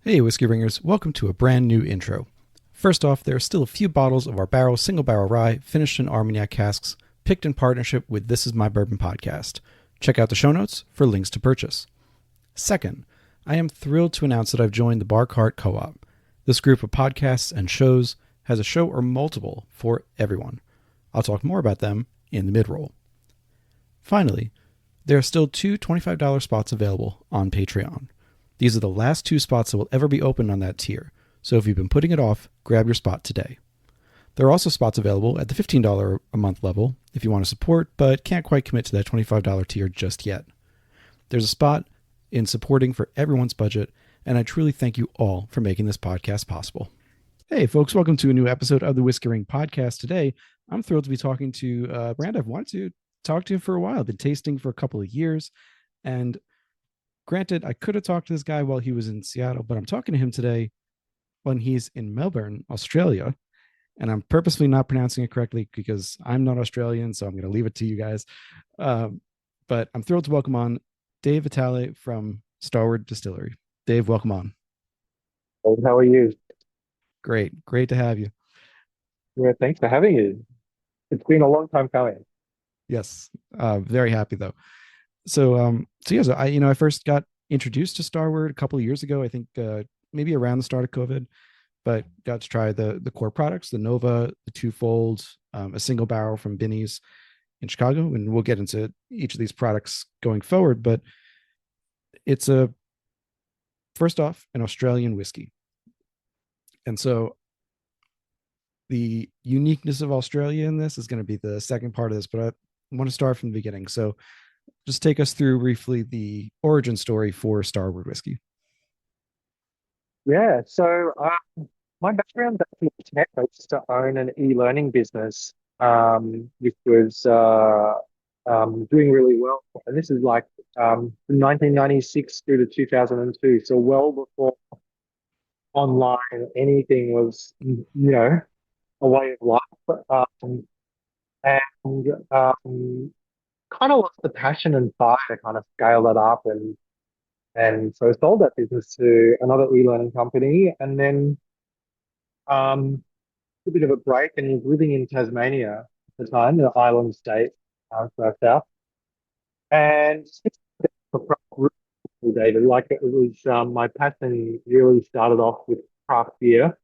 Hey, Whiskey Ringers, welcome to a brand new intro. First off, there are still a few bottles of our single barrel rye finished in Armagnac casks, picked in partnership with This Is My Bourbon podcast. Check out the show notes for links to purchase. Second, I am thrilled to announce that I've joined the Bark Heart Co-op. This group of podcasts and shows has a show or multiple for everyone. I'll talk more about them in the mid-roll. Finally, there are still two $25 spots available on Patreon. These are the last two spots that will ever be open on that tier, so if you've been putting it off, grab your spot today. There are also spots available at the $15 a month level if you want to support but can't quite commit to that $25 tier just yet. There's a spot in supporting for everyone's budget, and I truly thank you all for making this podcast possible. Hey folks, welcome to a new episode of the Whiskey Ring podcast. Today, I'm thrilled to be talking to a brand I've wanted to talk to for a while. I've been tasting for a couple of years, and granted, I could have talked to this guy while he was in Seattle, but I'm talking to him today when he's in Melbourne, Australia. And I'm purposely not pronouncing it correctly because I'm not Australian, so I'm going to leave it to you guys. But I'm thrilled to welcome on Dave Vitale from Starward Distillery. Dave, welcome on. Hey, how are you? Great to have you. Yeah, thanks for having you. It's been a long time coming. Yes, very happy though. So I first got introduced to Starward a couple of years ago. I think maybe around the start of COVID, but got to try the core products, the Nova, the Twofold, a single barrel from Binny's in Chicago, and we'll get into each of these products going forward. But it's first off an Australian whiskey, and so the uniqueness of Australia in this is going to be the second part of this. But I want to start from the beginning. So just take us through briefly the origin story for Starward Whiskey. Yeah, so my background is in tech. I used to own an e-learning business, which was doing really well. And this is like from 1996 through to 2002, so well before online anything was, a way of life. And kind of lost the passion and fire to kind of scale that up and so I sold that business to another e-learning company and then a bit of a break and was living in Tasmania at the time, the island state, so south. And David, like it was my passion really started off with craft beer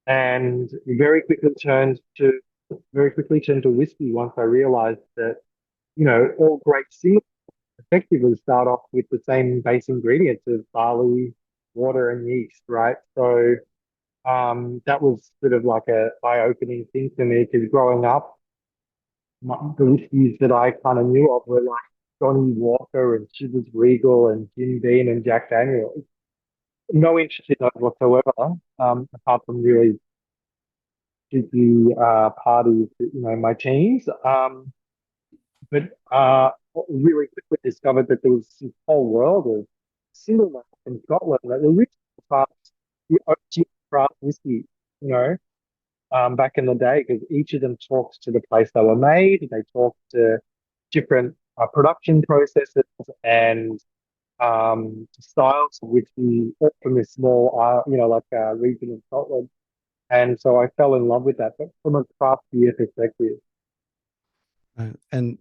and very quickly turned to whiskey once I realized that, all great singles effectively start off with the same base ingredients of barley, water, and yeast, right? So that was sort of like a eye-opening thing for me because growing up, the whiskeys that I kind of knew of were like Johnny Walker and Chivas Regal and Jim Beam and Jack Daniels. No interest in those whatsoever, apart from really cheeky parties, my teens. But really quickly discovered that there was this whole world of single malt in Scotland that were really craft, the OG craft whiskey, you know, back in the day, because each of them talks to the place they were made, they talk to different production processes and styles of whiskey, all from this small, region of Scotland. And so I fell in love with that, but from a craft beer perspective. And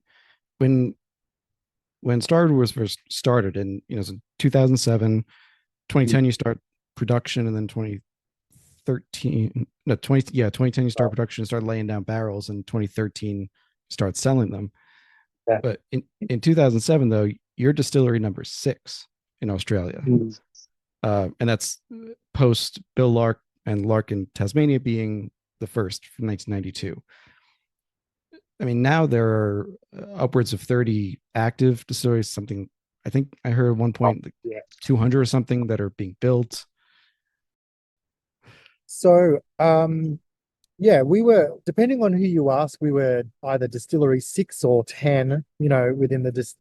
when Starward was first started so 2007, 2010 you start production, and then 2013 no 2010 you start production and start laying down barrels, and 2013 start selling them. Yeah. But in 2007 though, you're distillery number 6 in Australia. Mm. And that's post Bill Lark and Lark in Tasmania being the first from 1992. I mean, now there are upwards of 30 active distilleries, something I think I heard at one point, like Yeah. 200 or something that are being built. So, yeah, we were, depending on who you ask, we were either distillery 6 or 10, within this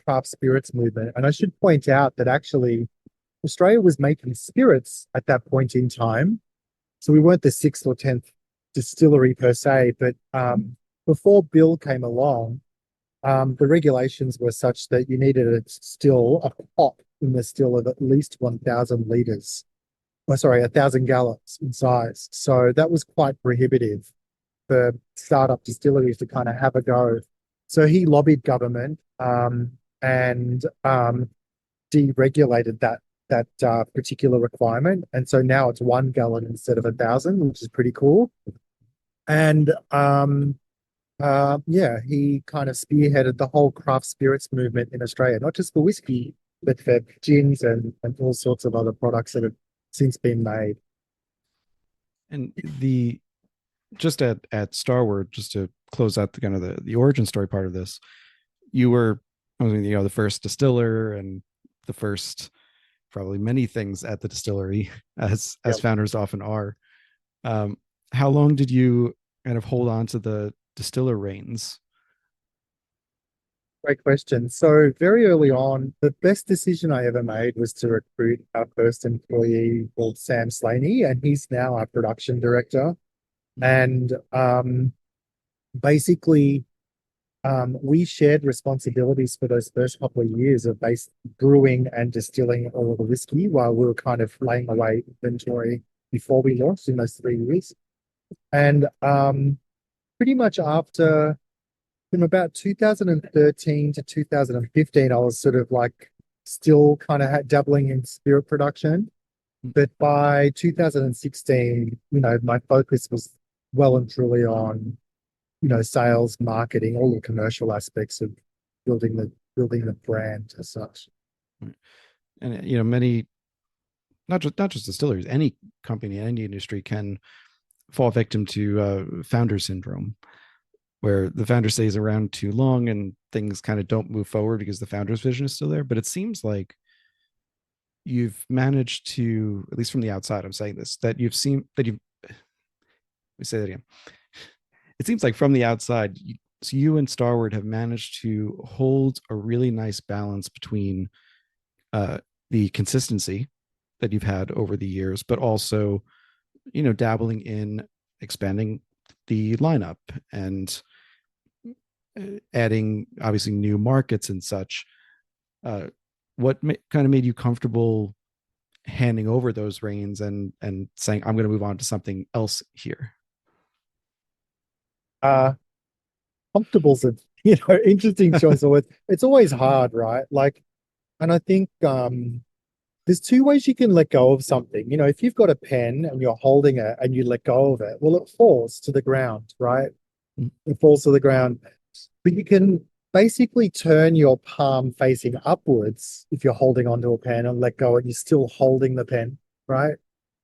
craft spirits movement. And I should point out that actually Australia was making spirits at that point in time. So we weren't the 6th or 10th distillery per se, but before Bill came along, the regulations were such that you needed a still a pot in the still of at least 1,000 liters. Oh, sorry, 1,000 gallons in size. So that was quite prohibitive for startup distilleries to kind of have a go. So he lobbied government and deregulated that particular requirement, and so now it's 1 gallon instead of 1,000, which is pretty cool. And yeah, he kind of spearheaded the whole craft spirits movement in Australia, not just for whiskey, but for gins and all sorts of other products that have since been made. And just at Starward, just to close out the kind of the origin story part of this, you were, I mean, the first distiller and the first probably many things at the distillery, as founders often are. How long did you kind of hold on to the distiller reins? Great question. So very early on, the best decision I ever made was to recruit our first employee called Sam Slaney, and he's now our production director. And basically, we shared responsibilities for those first couple of years of brewing and distilling all of the whiskey while we were kind of laying away inventory before we launched in those 3 years. And pretty much after, from about 2013 to 2015, I was sort of like still kind of dabbling in spirit production. But by 2016, my focus was well and truly on sales, marketing, all the commercial aspects of building the brand as such. And many, not just distilleries, any company, any industry can fall victim to founder syndrome, where the founder stays around too long and things kind of don't move forward because the founder's vision is still there. But it seems like you've managed to, at least from the outside, I'm saying this, let me say that again. It seems like from the outside, you and Starward have managed to hold a really nice balance between the consistency that you've had over the years, but also, dabbling in expanding the lineup and adding obviously new markets and such. What kind of made you comfortable handing over those reins and saying, I'm going to move on to something else here? Comfortable's a interesting choice of words. It's always hard, right? And I think there's two ways you can let go of something. If you've got a pen and you're holding it and you let go of it, well, it falls to the ground, right? It falls to the ground. But you can basically turn your palm facing upwards if you're holding onto a pen and let go, and you're still holding the pen, right?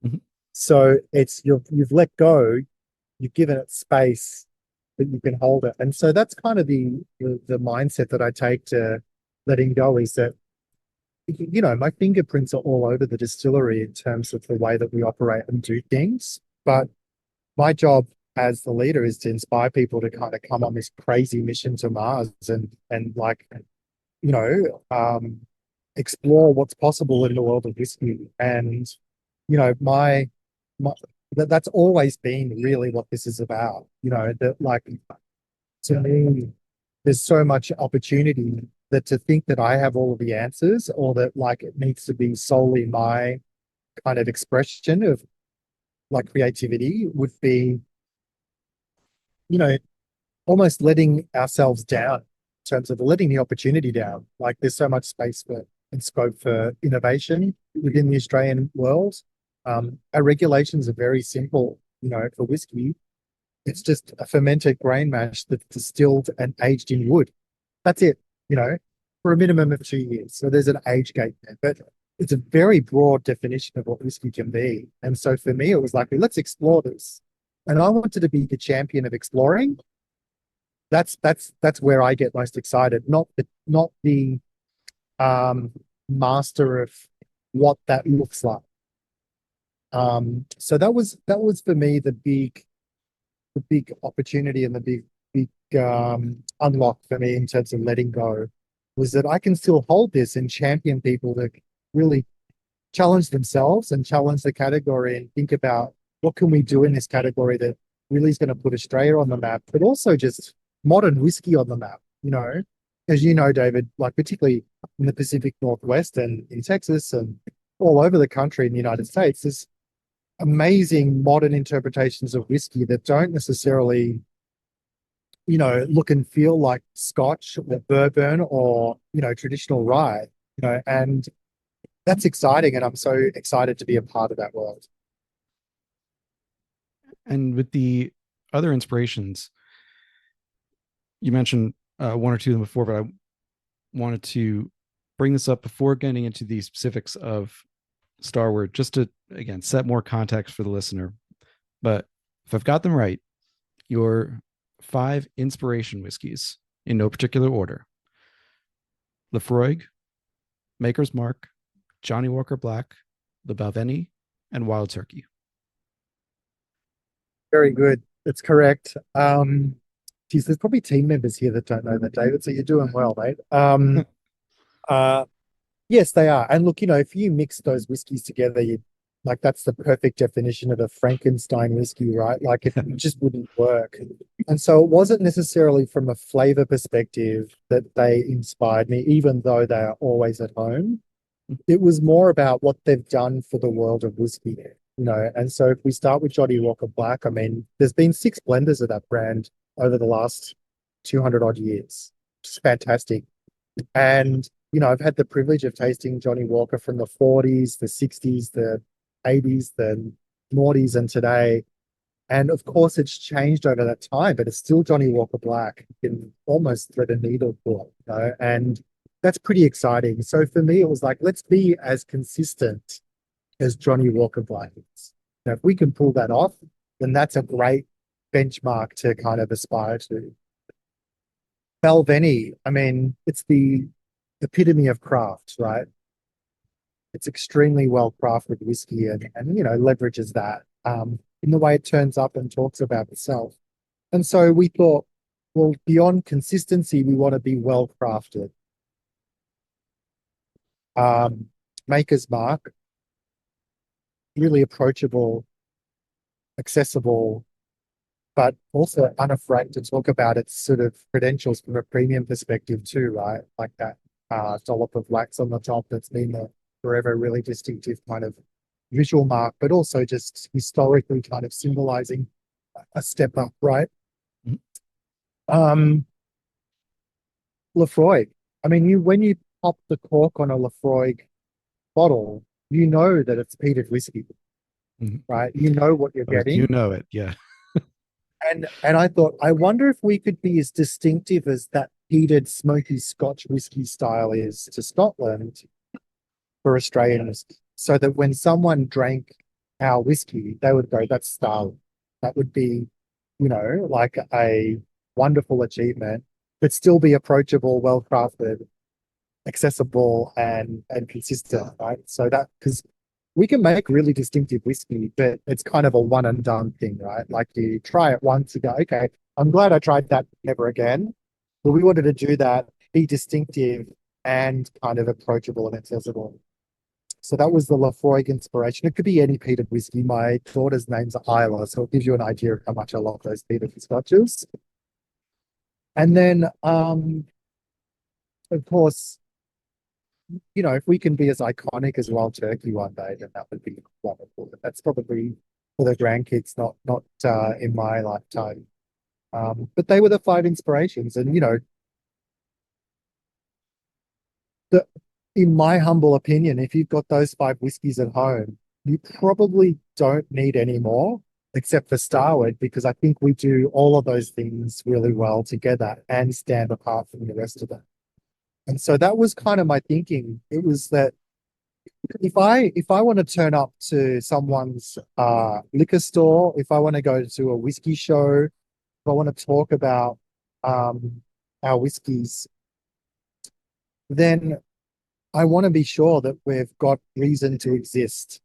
Mm-hmm. So you've let go, you've given it space, but you can hold it. And so that's kind of the mindset that I take to letting go, is that my fingerprints are all over the distillery in terms of the way that we operate and do things. But my job as the leader is to inspire people to kind of come on this crazy mission to Mars and explore what's possible in the world of whiskey. And that's always been really what this is about. To me, there's so much opportunity that to think that I have all of the answers, or that it needs to be solely my kind of expression of creativity, would be, almost letting ourselves down in terms of letting the opportunity down. There's so much space and scope for innovation within the Australian world. Our regulations are very simple. For whiskey, it's just a fermented grain mash that's distilled and aged in wood. That's it, for a minimum of 2 years. So there's an age gate there, but it's a very broad definition of what whiskey can be. And so for me, it was let's explore this. And I wanted to be the champion of exploring. That's where I get most excited, not the master of what that looks like. So that was for me the big opportunity and the big unlock for me in terms of letting go, was that I can still hold this and champion people to really challenge themselves and challenge the category and think about what can we do in this category that really is going to put Australia on the map, but also just modern whiskey on the map. as you know, David, like particularly in the Pacific Northwest and in Texas and all over the country in the United States, there's amazing modern interpretations of whiskey that don't necessarily, look and feel like Scotch or bourbon or, traditional rye, and that's exciting. And I'm so excited to be a part of that world. And with the other inspirations, you mentioned one or two of them before, but I wanted to bring this up before getting into the specifics of Starward, just to, again, set more context for the listener. But if I've got them right, your 5 inspiration whiskeys, in no particular order: Lefroy, Maker's Mark, Johnny Walker Black, the Balvenie, and Wild Turkey. Very good. That's correct. Geez, there's probably team members here that don't know that, David. So you're doing well, mate. Uh, yes, they are. And look, if you mix those whiskeys together, like that's the perfect definition of a Frankenstein whiskey, right? Like it just wouldn't work. And so it wasn't necessarily from a flavor perspective that they inspired me, even though they are always at home. It was more about what they've done for the world of whiskey, And so if we start with Johnny Walker Black, I mean, there's been 6 blenders of that brand over the last 200 odd years. It's fantastic. And, I've had the privilege of tasting Johnny Walker from the 40s, the 60s, the 80s, the noughties, and today. And of course, it's changed over that time, but it's still Johnny Walker Black. You can almost thread a needle for it, and that's pretty exciting. So for me, it was like, let's be as consistent as Johnny Walker Black is. Now, if we can pull that off, then that's a great benchmark to kind of aspire to. Balvenie, I mean, it's the epitome of craft, right? It's extremely well crafted whiskey and leverages that in the way it turns up and talks about itself. And so we thought, well, beyond consistency, we want to be well crafted. Maker's Mark, really approachable, accessible, but also unafraid to talk about its sort of credentials from a premium perspective too, right? Like that dollop of wax on the top that's been the forever really distinctive kind of visual mark, but also just historically kind of symbolizing a step up, right? Mm-hmm. Lefroy. I mean, when you pop the cork on a Lefroy bottle, you know that it's peated whiskey, right? You know what you're getting. You know it, yeah. And I thought, I wonder if we could be as distinctive as that peated smoky Scotch whiskey style is to Scotland for Australians, so that when someone drank our whiskey, they would go, that's Starward. That would be, like a wonderful achievement, but still be approachable, well crafted, accessible, and consistent, right? So that, because we can make really distinctive whiskey, but it's kind of a one and done thing, right? Like you try it once, you go, okay, I'm glad I tried that, never again. But we wanted to do that, be distinctive and kind of approachable and accessible. So that was the Lefroy inspiration. It could be any peated whiskey. My daughter's name's Isla, so it gives you an idea of how much I love those peated scotches. And then, of course, if we can be as iconic as Wild Turkey one day, then that would be wonderful. But that's probably for the grandkids, not in my lifetime. But they were the 5 inspirations, and in my humble opinion, if you've got those 5 whiskeys at home, you probably don't need any more, except for Starward, because I think we do all of those things really well together and stand apart from the rest of them. And so that was kind of my thinking. It was that if I want to turn up to someone's liquor store, if I want to go to a whiskey show, if I want to talk about our whiskeys, then I want to be sure that we've got reason to exist.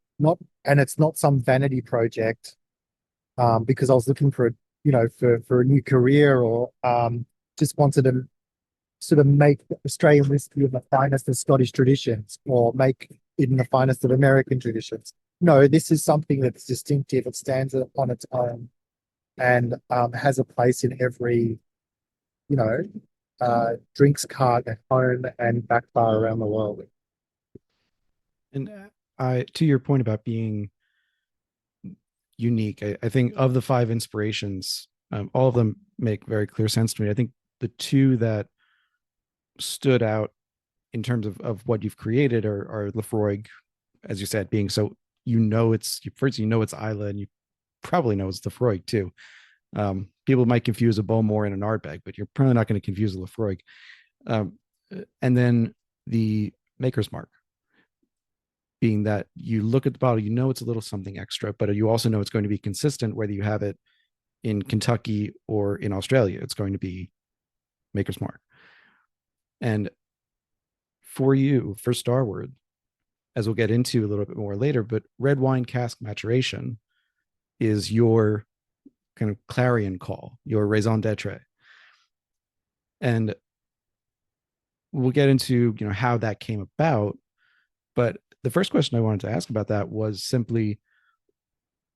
And it's not some vanity project because I was looking for a new career, or just wanted to sort of make Australian whiskey in the finest of Scottish traditions, or make it in the finest of American traditions. No, this is something that's distinctive. It stands on its own and has a place in every, drinks cart at home and back bar around the world. And to your point about being unique, I think of the five inspirations, all of them make very clear sense to me. I think the two that stood out in terms of what you've created are Lafroig, as you said, being so, it's first, it's Isla, and you probably know it's Lafroig too. People might confuse a Bowmore and an Ardbeg, but you're probably not going to confuse a Lafroig. And then the Maker's Mark, being that you look at the bottle, it's a little something extra, but you also know it's going to be consistent whether you have it in Kentucky or in Australia. It's going to be Maker's Mark. And for Starward, as we'll get into a little bit more later, but red wine cask maturation is your kind of clarion call, your raison d'etre. And we'll get into, how that came about. But the first question I wanted to ask about that was simply,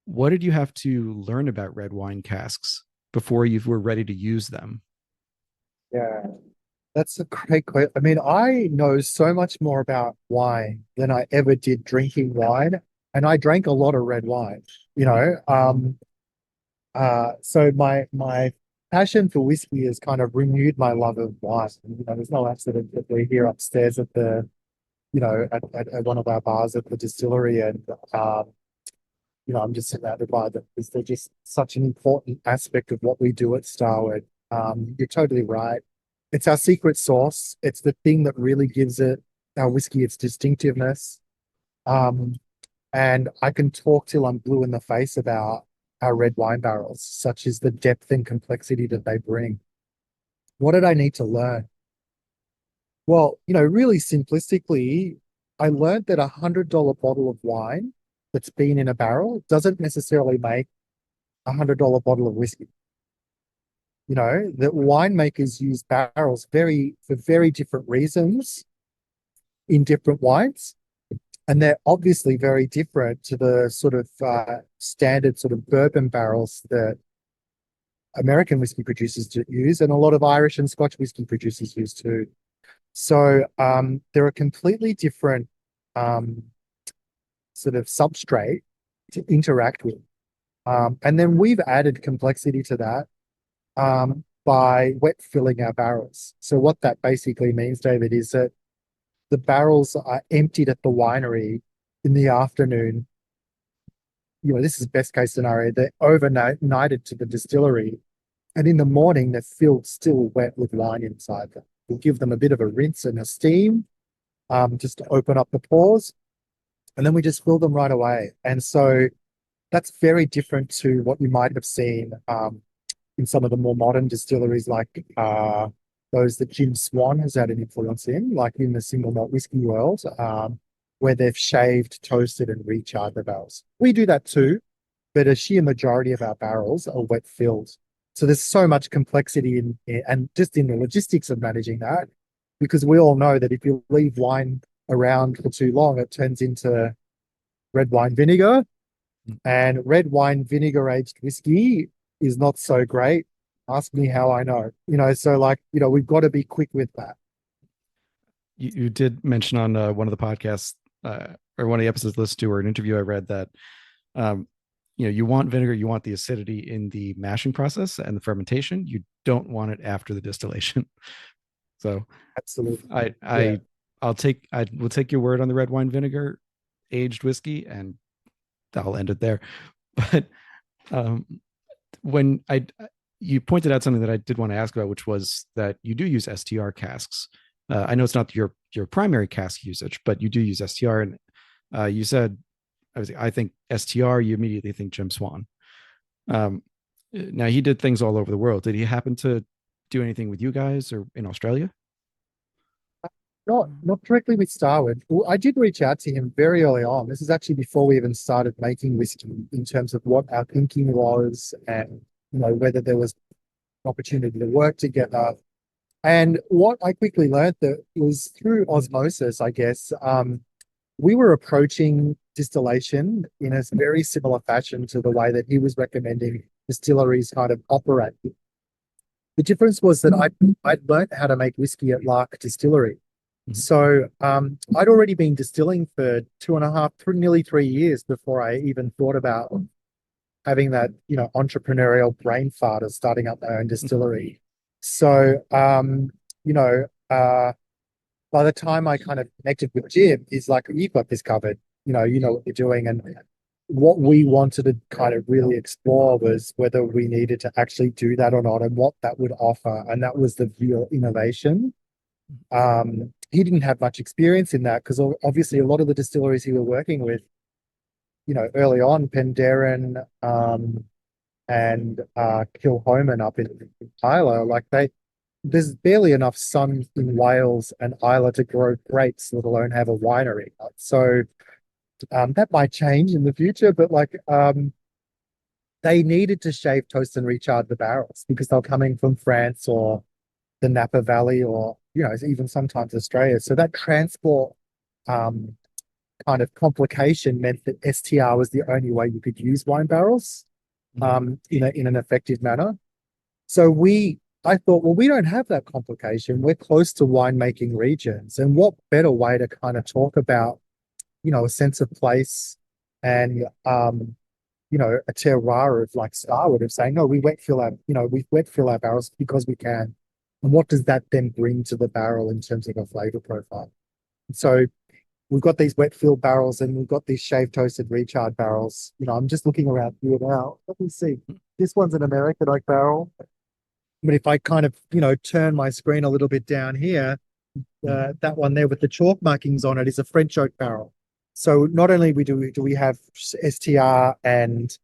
what did you have to learn about red wine casks before you were ready to use them? Yeah, that's a great question. I mean, I know so much more about wine than I ever did drinking wine, and I drank a lot of red wine. So my passion for whiskey has kind of renewed my love of wine. And, there's no accident that we're here upstairs at the, at one of our bars at the distillery, and I'm just surrounded by them because they're just such an important aspect of what we do at Starward. You're totally right. It's our secret sauce. It's the thing that really gives our whiskey its distinctiveness. And I can talk till I'm blue in the face about our red wine barrels, such as the depth and complexity that they bring. What did I need to learn? Well, really simplistically, I learned that $100 bottle of wine that's been in a barrel doesn't necessarily make $100 bottle of whiskey. That winemakers use barrels for very different reasons in different wines. And they're obviously very different to the sort of standard sort of bourbon barrels that American whiskey producers use, and a lot of Irish and Scotch whiskey producers use too. So they're a completely different sort of substrate to interact with. And then we've added complexity to that by wet filling our barrels. So what that basically means, David, is that the barrels are emptied at the winery in the afternoon. This is best case scenario. They're overnighted to the distillery, and in the morning they're filled still wet with wine inside them. We'll give them a bit of a rinse and a steam, just to open up the pores, and then we just fill them right away. And so that's very different to what you might have seen in some of the more modern distilleries, like those that Jim Swan has had an influence in, like in the single malt whiskey world, where they've shaved, toasted, and recharred the barrels. We do that too, but a sheer majority of our barrels are wet filled. So there's so much complexity and just in the logistics of managing that, because we all know that if you leave wine around for too long, it turns into red wine vinegar, and red wine vinegar aged whiskey is not so great. Ask me how I know. So we've got to be quick with that. You did mention on one of the podcasts or one of the episodes listened to, or an interview I read, that you want vinegar, you want the acidity in the mashing process and the fermentation. You don't want it after the distillation. So absolutely, I will take your word on the red wine vinegar aged whiskey, and I'll end it there. But when you pointed out something that I did want to ask about, which was that you do use STR casks. I know it's not your primary cask usage, but you do use STR. And you said, I think STR, you immediately think Jim Swan. Now, he did things all over the world. Did he happen to do anything with you guys or in Australia? Not directly with Starward. Well, I did reach out to him very early on. This is actually before we even started making whiskey, in terms of what our thinking was, and whether there was an opportunity to work together. And what I quickly learned that was through osmosis, I guess. We were approaching distillation in a very similar fashion to the way that he was recommending distilleries kind of operate. The difference was that I'd learned how to make whiskey at Lark Distillery. Mhm. So I'd already been distilling for 2.5, nearly 3 years before I even thought about having that, entrepreneurial brain fart of starting up my own distillery. So, by the time I kind of connected with Jim, he's like, you've got this covered. You know what you're doing. And what we wanted to kind of really explore was whether we needed to actually do that or not and what that would offer. And that was the real innovation. He didn't have much experience in that because obviously a lot of the distilleries he was working with, early on, Penderyn, and Kilhoman up in Islay, like there's barely enough sun in Wales and Islay to grow grapes, let alone have a winery. So that might change in the future, but they needed to shave, toast, and recharge the barrels because they're coming from France or the Napa Valley or even sometimes Australia. So that transport kind of complication meant that STR was the only way you could use wine barrels in an effective manner. So I thought, well, we don't have that complication. We're close to winemaking regions, and what better way to kind of talk about a sense of place and a terroir of like Starward of saying, no, we wet fill our barrels because we can. And what does that then bring to the barrel in terms of a flavor profile? So we've got these wet fill barrels and we've got these shaved toasted recharred barrels. I'm just looking around here now. Let me see. This one's an American oak barrel. But if I kind of, turn my screen a little bit down here, that one there with the chalk markings on it is a French oak barrel. So not only do we have STR and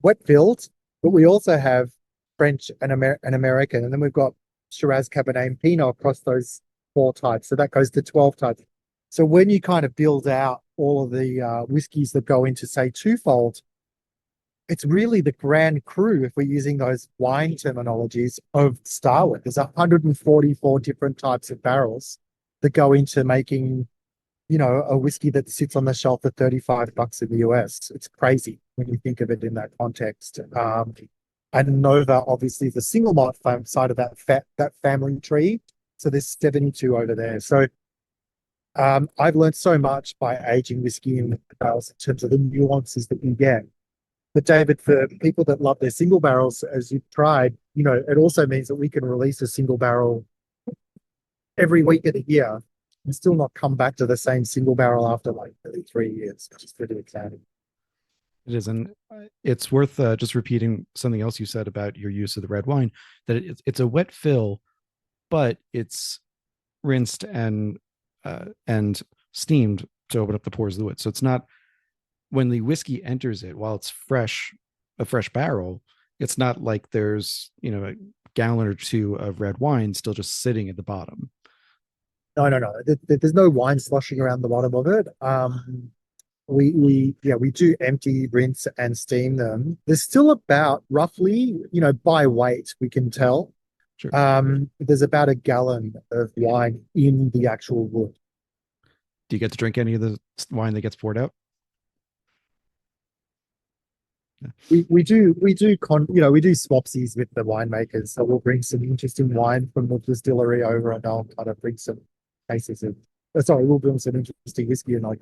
wet filled, but we also have French and American, and then we've got Shiraz, Cabernet, and Pinot across those 4 types. So that goes to 12 types. So when you kind of build out all of the whiskies that go into, say, twofold, it's really the grand cru, if we're using those wine terminologies, of Starward. There's 144 different types of barrels that go into making, a whiskey that sits on the shelf for $35 in the US. It's crazy when you think of it in that context. And Nova, obviously, is the single malt side of that family tree. So there's 72 over there. So I've learned so much by aging whiskey in barrels in terms of the nuances that you get. But David, for people that love their single barrels, as you've tried, it also means that we can release a single barrel every week of the year and still not come back to the same single barrel after like 3 years, which is pretty exciting. It is, and it's worth just repeating something else you said about your use of the red wine, that it's a wet fill, but it's rinsed and steamed to open up the pores of the wood. So it's not, when the whiskey enters it, while it's a fresh barrel, it's not like there's a gallon or two of red wine still just sitting at the bottom. No. There's no wine sloshing around the bottom of it. We do empty, rinse, and steam them. There's still about roughly, by weight, we can tell. Sure. There's about a gallon of wine in the actual wood. Do you get to drink any of the wine that gets poured out? We do swapsies with the winemakers. So we'll bring some interesting wine from the distillery over, and I'll kind of bring some cases of. We'll bring some interesting whiskey and like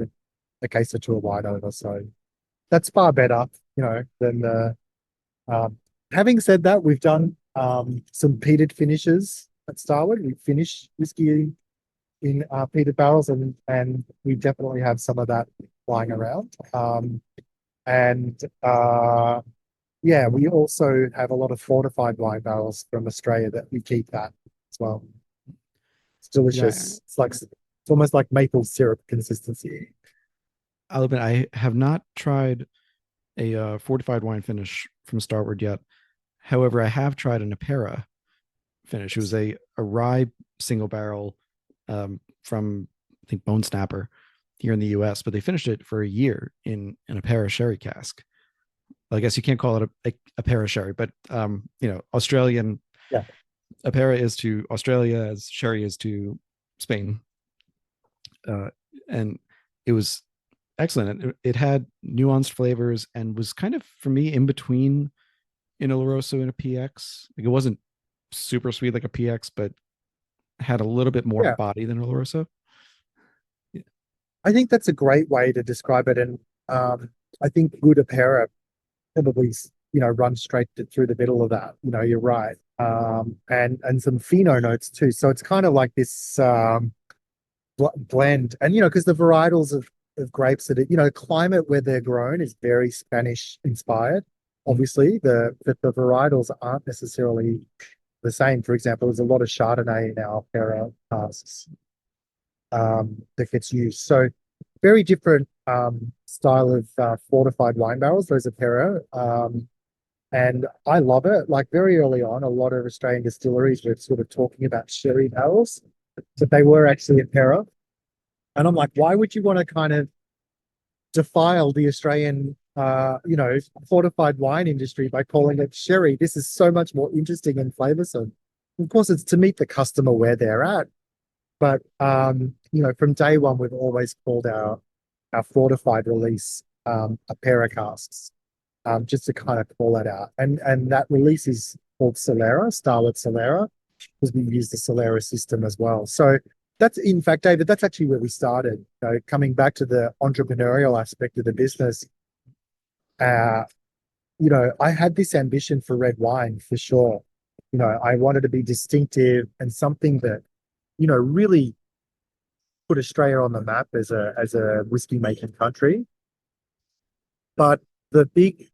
a case or two of wine over. So that's far better, than the. Having said that, we've done some peated finishes at Starward. We finish whiskey in peated barrels, and we definitely have some of that flying around. We also have a lot of fortified wine barrels from Australia that we keep that as well. It's delicious. Yeah. It's almost like maple syrup consistency. I'll admit, I have not tried a fortified wine finish from Starward yet. However, I have tried an Apera finish. It was a rye single barrel from, I think, Bone Snapper here in the US, but they finished it for a year in an Apera sherry cask. Well, I guess you can't call it a Apera sherry, but Australian. Yeah. Apera is to Australia as sherry is to Spain. And it was excellent. It had nuanced flavors and was kind of, for me, in between in Oloroso and a PX. Like it wasn't super sweet like a PX, but had a little bit more Yeah, body than Oloroso. Yeah. I think that's a great way to describe it. And I think good Apera probably, runs straight through the middle of that. You're right. And some pheno notes too. So it's kind of like this blend. And, because the varietals of grapes that, climate where they're grown is very Spanish inspired. Obviously, the varietals aren't necessarily the same. For example, there's a lot of Chardonnay in our Apera casks that gets used. So very different style of fortified wine barrels, those Apera. And I love it. Like very early on, a lot of Australian distilleries were sort of talking about sherry barrels, but they were actually Apera. And I'm like, why would you want to kind of defile the Australian, fortified wine industry by calling it sherry? This is so much more interesting and flavorsome. Of course, it's to meet the customer where they're at. But from day one, we've always called our fortified release Apera casks, just to kind of call that out. And that release is called Solera, Starward Solera, because we use the Solera system as well. So that's, in fact, David, that's actually where we started. Coming back to the entrepreneurial aspect of the business, I had this ambition for red wine for sure. I wanted to be distinctive and something that, really put Australia on the map as a whiskey making country. But a big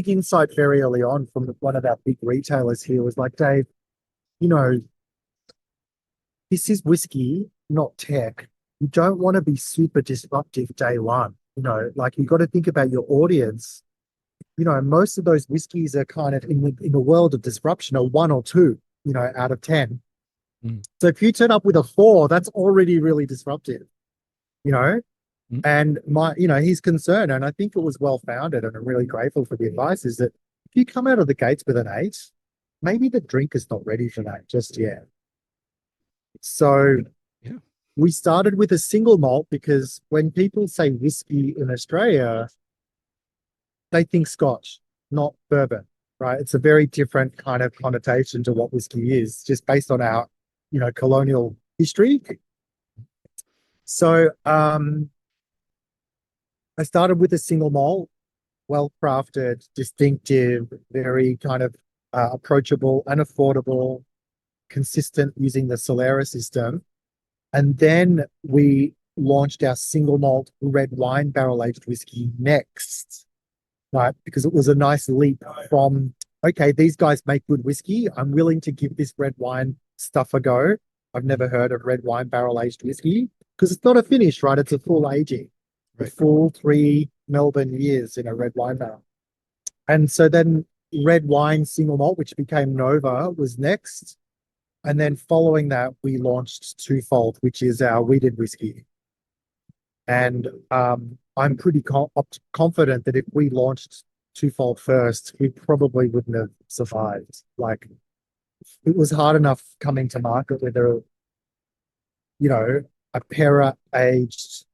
insight very early on from one of our big retailers here was like, Dave, this is whiskey, not tech. You don't want to be super disruptive day one. Like you got to think about your audience. Most of those whiskeys are kind of in the world of disruption are 1 or 2, out of 10. Mm. So if you turn up with a 4, that's already really disruptive, Mm. And his concern, and I think it was well founded, and I'm really grateful for the advice, is that if you come out of the gates with an 8, maybe the drink is not ready for that just yet. So Yeah. we started with a single malt because when people say whiskey in Australia, they think Scotch, not bourbon, right? It's a very different kind of connotation to what whiskey is, just based on our, colonial history. So I started with a single malt, well-crafted, distinctive, very kind of approachable and affordable, consistent using the Solera system. And then we launched our single malt red wine barrel-aged whiskey next, right? Because it was a nice leap from, okay, these guys make good whiskey. I'm willing to give this red wine stuff a go. I've never heard of red wine barrel-aged whiskey because it's not a finish, right? It's a full aging, a full 3 Melbourne years in a red wine barrel. And so then red wine single malt, which became Nova, was next. And then following that, we launched Twofold, which is our wheated whiskey. And I'm pretty confident that if we launched Twofold first, we probably wouldn't have survived. Like, it was hard enough coming to market with a Apera-aged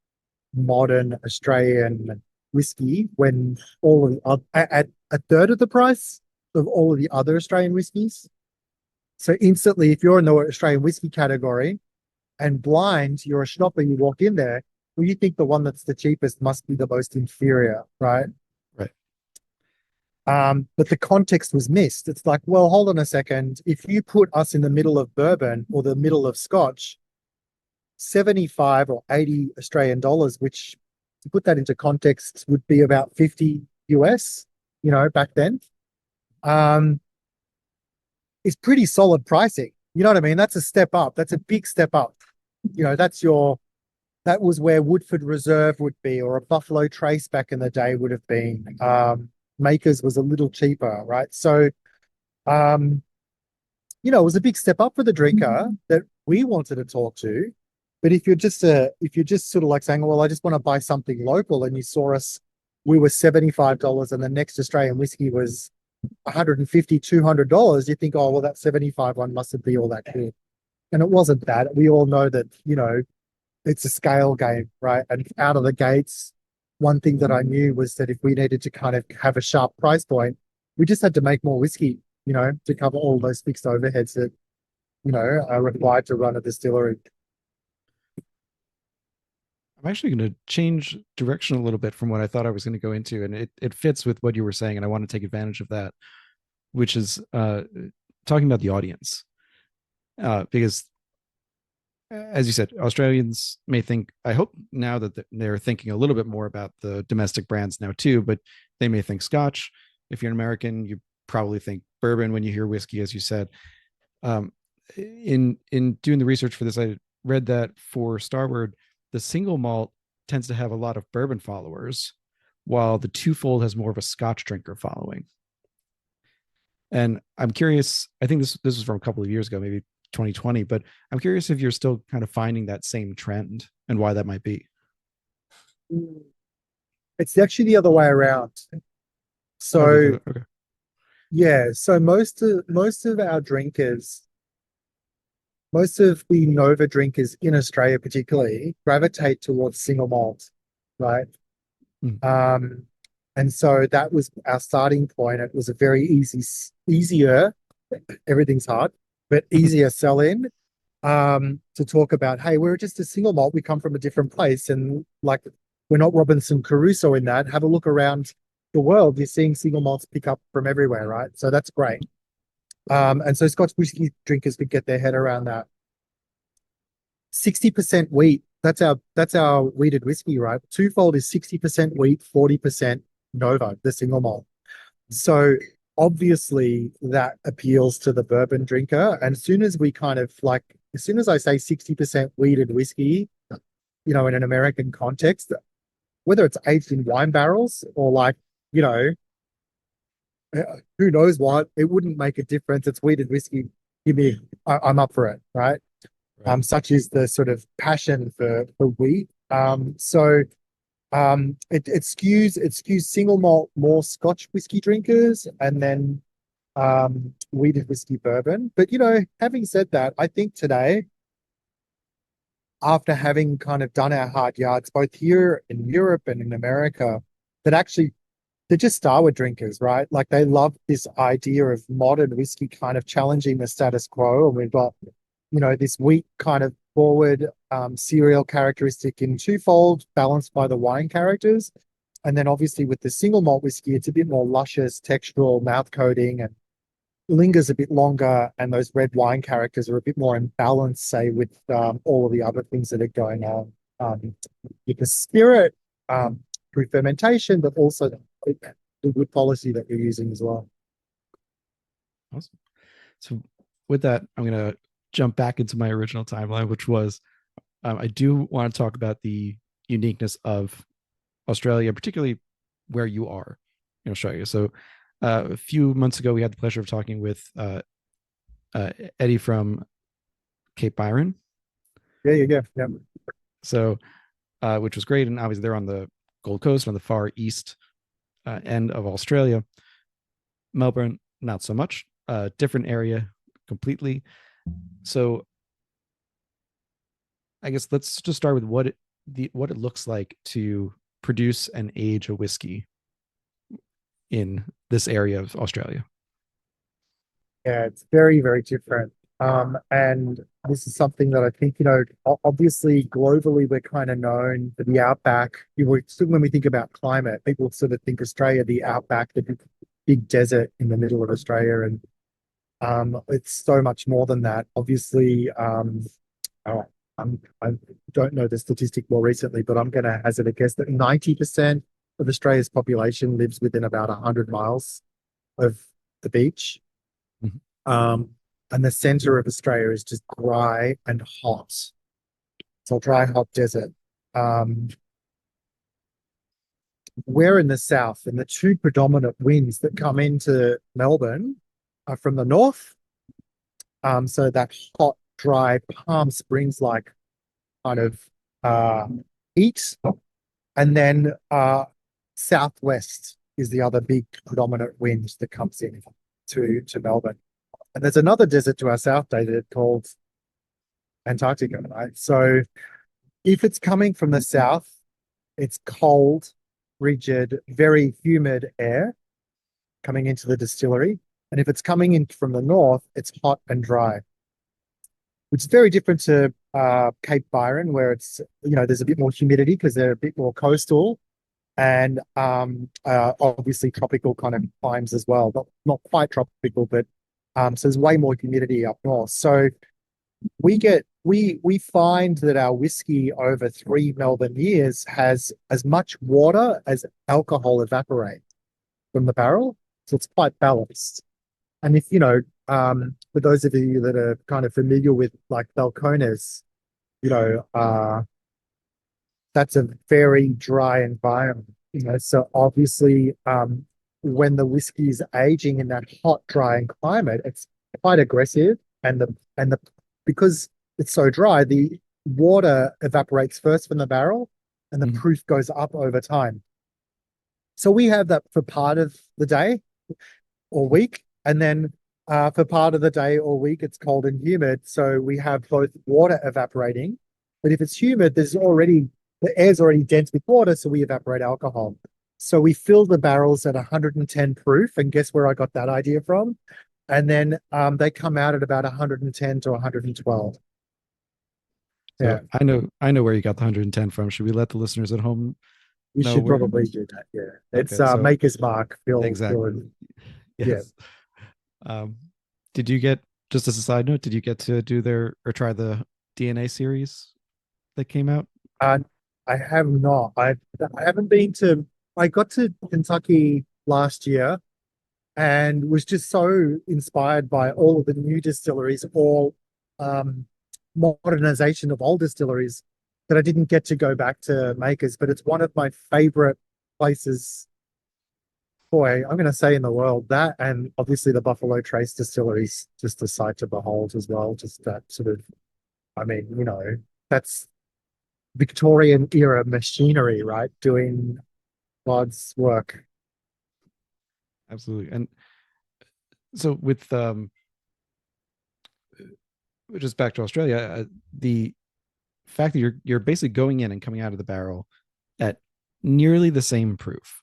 modern Australian whiskey when all of at a third of the price of all of the other Australian whiskeys. So instantly, if you're in the Australian whiskey category and blind, you're a shopper, you walk in there, well, you think the one that's the cheapest must be the most inferior, right? Right. But the context was missed. It's like, well, hold on a second. If you put us in the middle of bourbon or the middle of Scotch, 75 or 80 Australian dollars, which to put that into context would be about 50 US, back then, is pretty solid pricing. You know what I mean? That's a step up. That's a big step up. That was where Woodford Reserve would be, or a Buffalo Trace back in the day would have been. Makers was a little cheaper, right? So, it was a big step up for the drinker that we wanted to talk to. But if you're just sort of like saying, well, I just want to buy something local, and you saw us, we were $75 and the next Australian whiskey was $150, $200, you think, oh, well, that 75 one mustn't be all that good. And it wasn't that. We all know that, it's a scale game, right? And out of the gates, one thing that I knew was that if we needed to kind of have a sharp price point, we just had to make more whiskey, to cover all those fixed overheads that, are required to run a distillery. I'm actually going to change direction a little bit from what I thought I was going to go into, and it fits with what you were saying, and I want to take advantage of that, which is talking about the audience, because as you said, Australians may think, I hope now that they're thinking a little bit more about the domestic brands now too, but they may think Scotch. If you're an American, you probably think bourbon when you hear whiskey, as you said. In doing the research for this, I read that for Starward, the single malt tends to have a lot of bourbon followers, while the twofold has more of a Scotch drinker following. And I'm curious, I think this was from a couple of years ago, maybe 2020, but I'm curious if you're still kind of finding that same trend and why that might be. It's actually the other way around. So okay. yeah, so most of our drinkers, most of the Nova drinkers in Australia particularly gravitate towards single malt, right? And so that was our starting point. It was a very easier, everything's hard, but easier sell in to talk about, hey, we're just a single malt. We come from a different place. And like, we're not Robinson Crusoe in that. Have a look around the world. You're seeing single malts pick up from everywhere, right? So that's great. And so Scotch whiskey drinkers could get their head around that. 60% wheat. That's our wheated whiskey, right? Twofold is 60% wheat, 40% Nova, the single malt. So obviously that appeals to the bourbon drinker. And as soon as I say 60% wheated whiskey, in an American context, whether it's aged in wine barrels or who knows what, it wouldn't make a difference. It's wheated whiskey. I'm up for it, right? Such is the sort of passion for wheat. It skews single malt more Scotch whiskey drinkers, and then wheated whiskey bourbon. But having said that, I think today, after having kind of done our hard yards both here in Europe and in America, that actually they're just Starward drinkers, right? Like they love this idea of modern whiskey kind of challenging the status quo, and we've got this wheat kind of forward cereal characteristic in twofold, balanced by the wine characters. And then obviously with the single malt whiskey, it's a bit more luscious, textural, mouth coating, and lingers a bit longer. And those red wine characters are a bit more in balance, say, with all of the other things that are going on with the spirit through fermentation, but also the wood policy that we're using as well. Awesome. So with that, I'm going to jump back into my original timeline, which was I do want to talk about the uniqueness of Australia, particularly where you are in Australia. So a few months ago, we had the pleasure of talking with Eddie from Cape Byron. Yeah. So, which was great. And obviously they're on the Gold Coast, on the far east end of Australia. Melbourne, not so much. Different area completely. So I guess let's just start with what it looks like to produce and age a whiskey in this area of Australia. Yeah, it's very, very different. And this is something that I think, obviously globally, we're kind of known for the outback. When we think about climate, people sort of think Australia, the outback, the big desert in the middle of Australia. And it's so much more than that. Obviously, I don't know the statistic more recently, but I'm going to hazard a guess that 90% of Australia's population lives within about 100 miles of the beach. Mm-hmm. And the center of Australia is just dry and hot. So dry, hot desert. We're in the south, and the two predominant winds that come into Melbourne are from the north. So that hot, dry Palm Springs like kind of heat. And then southwest is the other big predominant wind that comes in to Melbourne. And there's another desert to our south, David, called Antarctica, right? So if it's coming from the south, it's cold rigid, very humid air coming into the distillery. And if it's coming in from the north, it's hot and dry, which is very different to Cape Byron, where it's, there's a bit more humidity because they're a bit more coastal and obviously tropical kind of climes as well. Not quite tropical, but so there's way more humidity up north. So we find that our whiskey over 3 Melbourne years has as much water as alcohol evaporate from the barrel. So it's quite balanced. And if, for those of you that are kind of familiar with like balcones, you know, uh, that's a very dry environment, so obviously, when the whiskey is aging in that hot, dry climate, it's quite aggressive, and the because it's so dry, the water evaporates first from the barrel, and the Mhm. proof goes up over time. So we have that for part of the day or week, and then for part of the day or week, it's cold and humid. So we have both water evaporating, but if it's humid, the air's already dense with water, so we evaporate alcohol. So we fill the barrels at 110 proof, and guess where I got that idea from? And then they come out at about 110 to 112. So Yeah, I know where you got the 110 from. Should we let the listeners at home we know should where? probably do that. Yeah, it's Okay, so Maker's Mark. exactly. Yeah. Yes. Um, did you get, just as a side note, did you get to do their or try the DNA series that came out? Uh, I have not. I haven't been to. I got to Kentucky last year and was just so inspired by all of the new distilleries, all um, modernization of old distilleries, that I didn't get to go back to Makers. But it's one of my favorite places. Boy, I'm going to say in the world that, and obviously the Buffalo Trace distilleries, just a sight to behold as well. Just that sort of, I mean, that's Victorian era machinery, right? Doing God's work. Absolutely. And so with just back to Australia, the fact that you're basically going in and coming out of the barrel at nearly the same proof,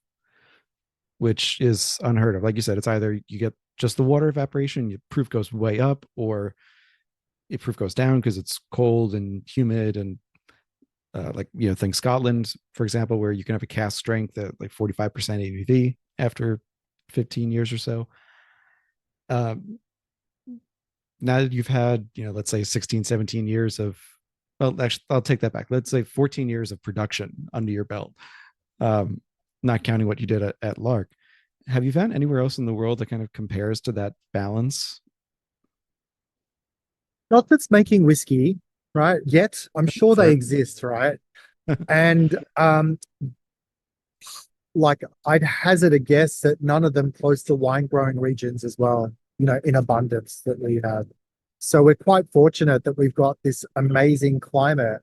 which is unheard of. Like you said, it's either you get just the water evaporation, your proof goes way up, or your proof goes down because it's cold and humid and like think Scotland, for example, where you can have a cask strength at like 45% ABV after 15 years or so. Um, Now that you've had, let's say 16, 17 years of, well, actually, I'll take that back. Let's say 14 years of production under your belt, um, not counting what you did at Lark. Have you found anywhere else in the world that kind of compares to that balance? Not that's making whiskey, right? Yet I'm sure they Fair. exist, right? And like I'd hazard a guess that none of them close to wine growing regions as well, in abundance that we have. So we're quite fortunate that we've got this amazing climate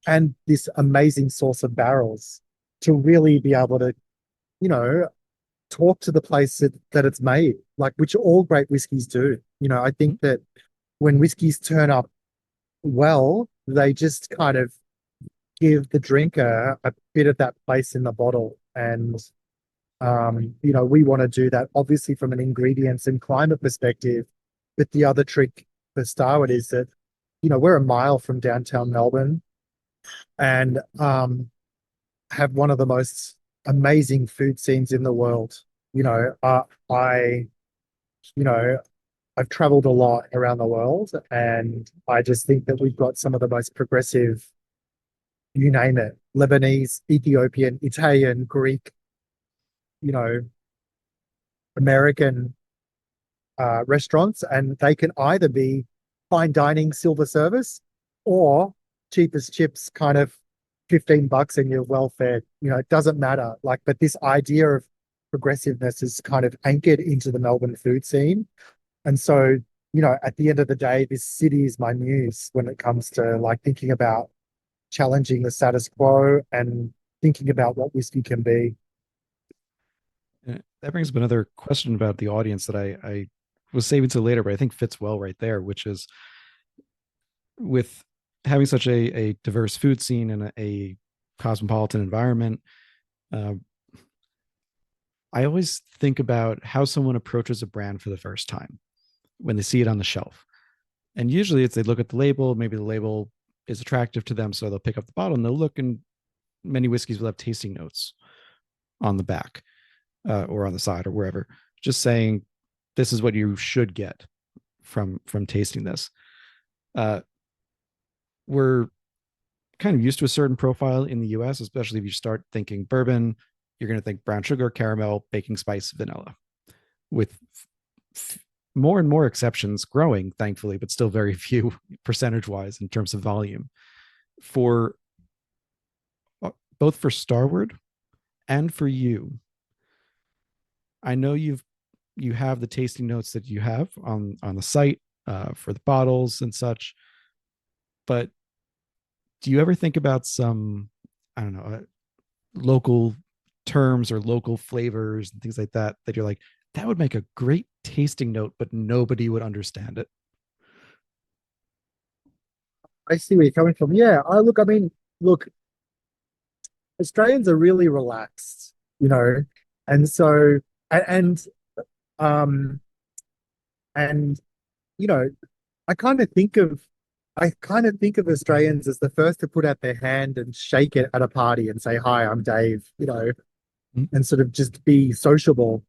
and this amazing source of barrels to really be able to, you know, talk to the place that it's made, like which all great whiskeys do. I think that when whiskeys turn up well, they just kind of give the drinker a bit of that place in the bottle. And we want to do that obviously from an ingredients and climate perspective. But the other trick for Starward is that, we're a mile from downtown Melbourne and have one of the most amazing food scenes in the world. I, you know, I've traveled a lot around the world and I just think that we've got some of the most progressive, you name it, Lebanese, Ethiopian, Italian, Greek, you know, American restaurants, and they can either be fine dining silver service or cheap as chips, kind of $15 and you're well fed. It doesn't matter. Like, but this idea of progressiveness is kind of anchored into the Melbourne food scene. And so, at the end of the day, this city is my muse when it comes to like thinking about challenging the status quo and thinking about what whiskey can be. That brings up another question about the audience that I was saving to later, but I think fits well right there, which is with having such a diverse food scene and a cosmopolitan environment. Uh, I always think about how someone approaches a brand for the first time when they see it on the shelf. And usually it's they look at the label, maybe the label is attractive to them, so they'll pick up the bottle and they'll look, and many whiskeys will have tasting notes on the back or on the side or wherever, just saying this is what you should get from tasting this. We're kind of used to a certain profile in the US, especially if you start thinking bourbon, you're going to think brown sugar, caramel, baking spice, vanilla, with more and more exceptions growing, thankfully, but still very few percentage wise in terms of volume. For both for Starward and for you, I know you have the tasting notes that you have on the site for the bottles and such, but do you ever think about some, I don't know, local terms or local flavors and things like that you're like, that would make a great tasting note, but nobody would understand it? I see where you're coming from. Yeah, I mean, look, Australians are really relaxed, and so and um and you know, I kind of think of Australians as the first to put out their hand and shake it at a party and say, "Hi, I'm Dave," Mm. and sort of just be sociable.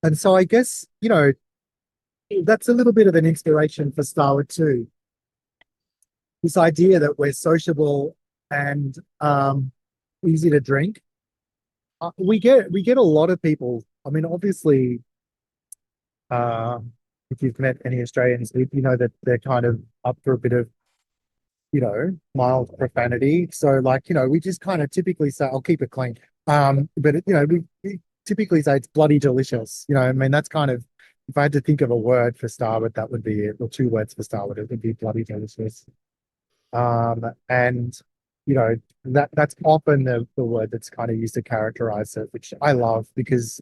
And so I guess, that's a little bit of an inspiration for Starward too. This idea that we're sociable and easy to drink. We get a lot of people. I mean, obviously, uh, if you've met any Australians, you know that they're kind of up for a bit of, mild profanity. So, like, we just kind of typically say, "I'll keep it clean." But we typically say it's bloody delicious. I mean, that's kind of, if I had to think of a word for Starward, that would be it, or two words for Starward, it would be bloody delicious. And that's often the word that's kind of used to characterize it, which I love because,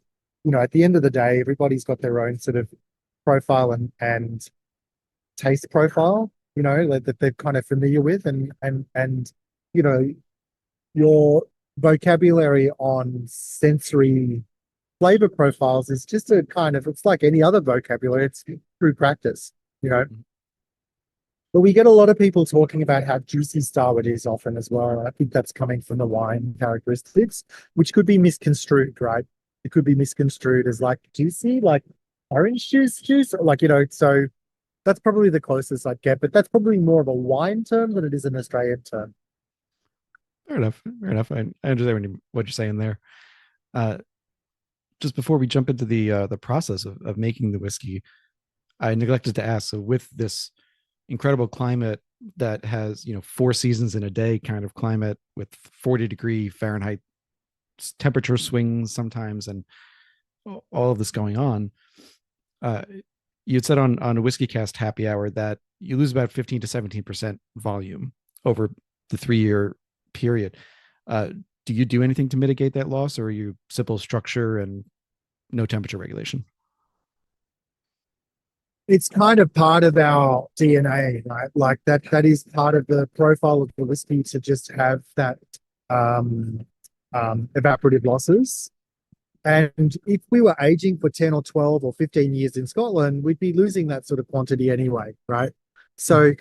at the end of the day, everybody's got their own sort of profile and taste profile, that they're kind of familiar with, and you know, your vocabulary on sensory flavor profiles is just a kind of, it's like any other vocabulary, it's through practice. But we get a lot of people talking about how juicy Starward is often as well. And I think that's coming from the wine characteristics, which could be misconstrued, right? It could be misconstrued as like juicy, like orange juice, like, so that's probably the closest I'd get, but that's probably more of a wine term than it is an Australian term. Fair enough. Fair enough. I understand what you're saying there. Just before we jump into the process of making the whiskey, I neglected to ask. So with this incredible climate that has 4 seasons in a day kind of climate with 40-degree Fahrenheit temperature swings sometimes, and all of this going on, you had said on a whiskey cast happy hour that you lose about 15 to 17% volume over the 3-year period. Do you do anything to mitigate that loss, or are you simple structure and no temperature regulation? It's kind of part of our DNA, right? Like that is part of the profile of the whiskey to just have that evaporative losses. And if we were aging for 10 or 12 or 15 years in Scotland, we'd be losing that sort of quantity anyway, right? So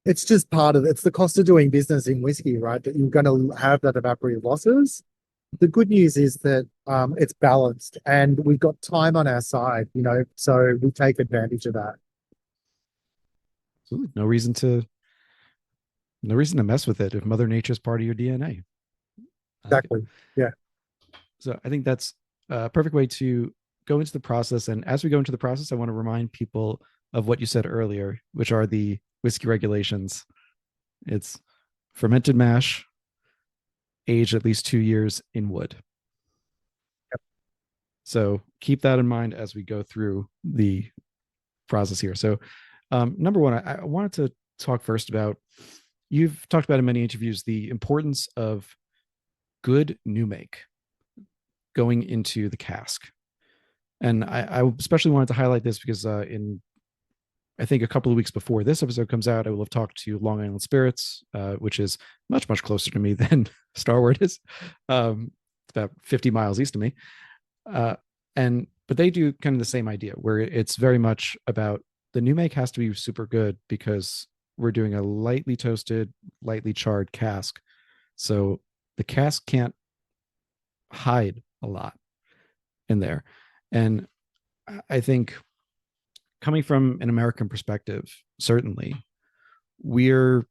it's just it's the cost of doing business in whiskey, right? That you're going to have that evaporative losses. The good news is that it's balanced and we've got time on our side, so we take advantage of that. Absolutely. No reason to mess with it if Mother Nature's part of your DNA. Exactly. Yeah. So I think that's a perfect way to go into the process. And as we go into the process, I want to remind people of what you said earlier, which are the whiskey regulations. It's fermented mash, aged at least 2 years in wood. Yep. So keep that in mind as we go through the process here. So number one, I wanted to talk first about, you've talked about in many interviews, the importance of good new make going into the cask. And I especially wanted to highlight this because I think a couple of weeks before this episode comes out, I will have talked to Long Island Spirits, which is much, much closer to me than Starward is. It's about 50 miles east of me. But they do kind of the same idea where it's very much about the new make has to be super good because we're doing a lightly toasted, lightly charred cask. So the cask can't hide a lot in there. And I think coming from an American perspective, certainly, we're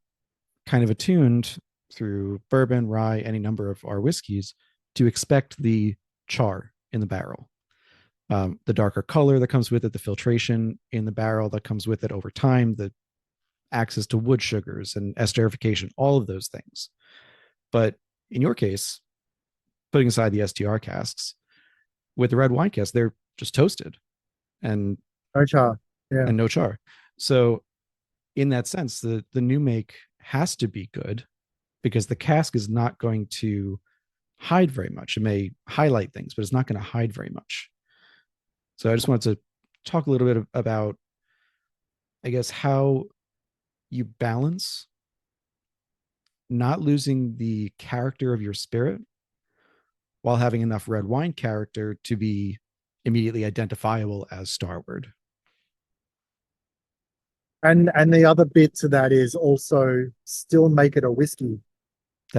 kind of attuned through bourbon, rye, any number of our whiskeys to expect the char in the barrel. The darker color that comes with it, the filtration in the barrel that comes with it over time, the access to wood sugars and esterification, all of those things. But in your case, putting aside the STR casks, with the red wine casks, they're just toasted and No char. Yeah. and no char. So in that sense, the new make has to be good because the cask is not going to hide very much. It may highlight things, but it's not going to hide very much. So I just wanted to talk a little bit about, I guess, how you balance not losing the character of your spirit while having enough red wine character to be immediately identifiable as Starward. And the other bit to that is also still make it a whiskey.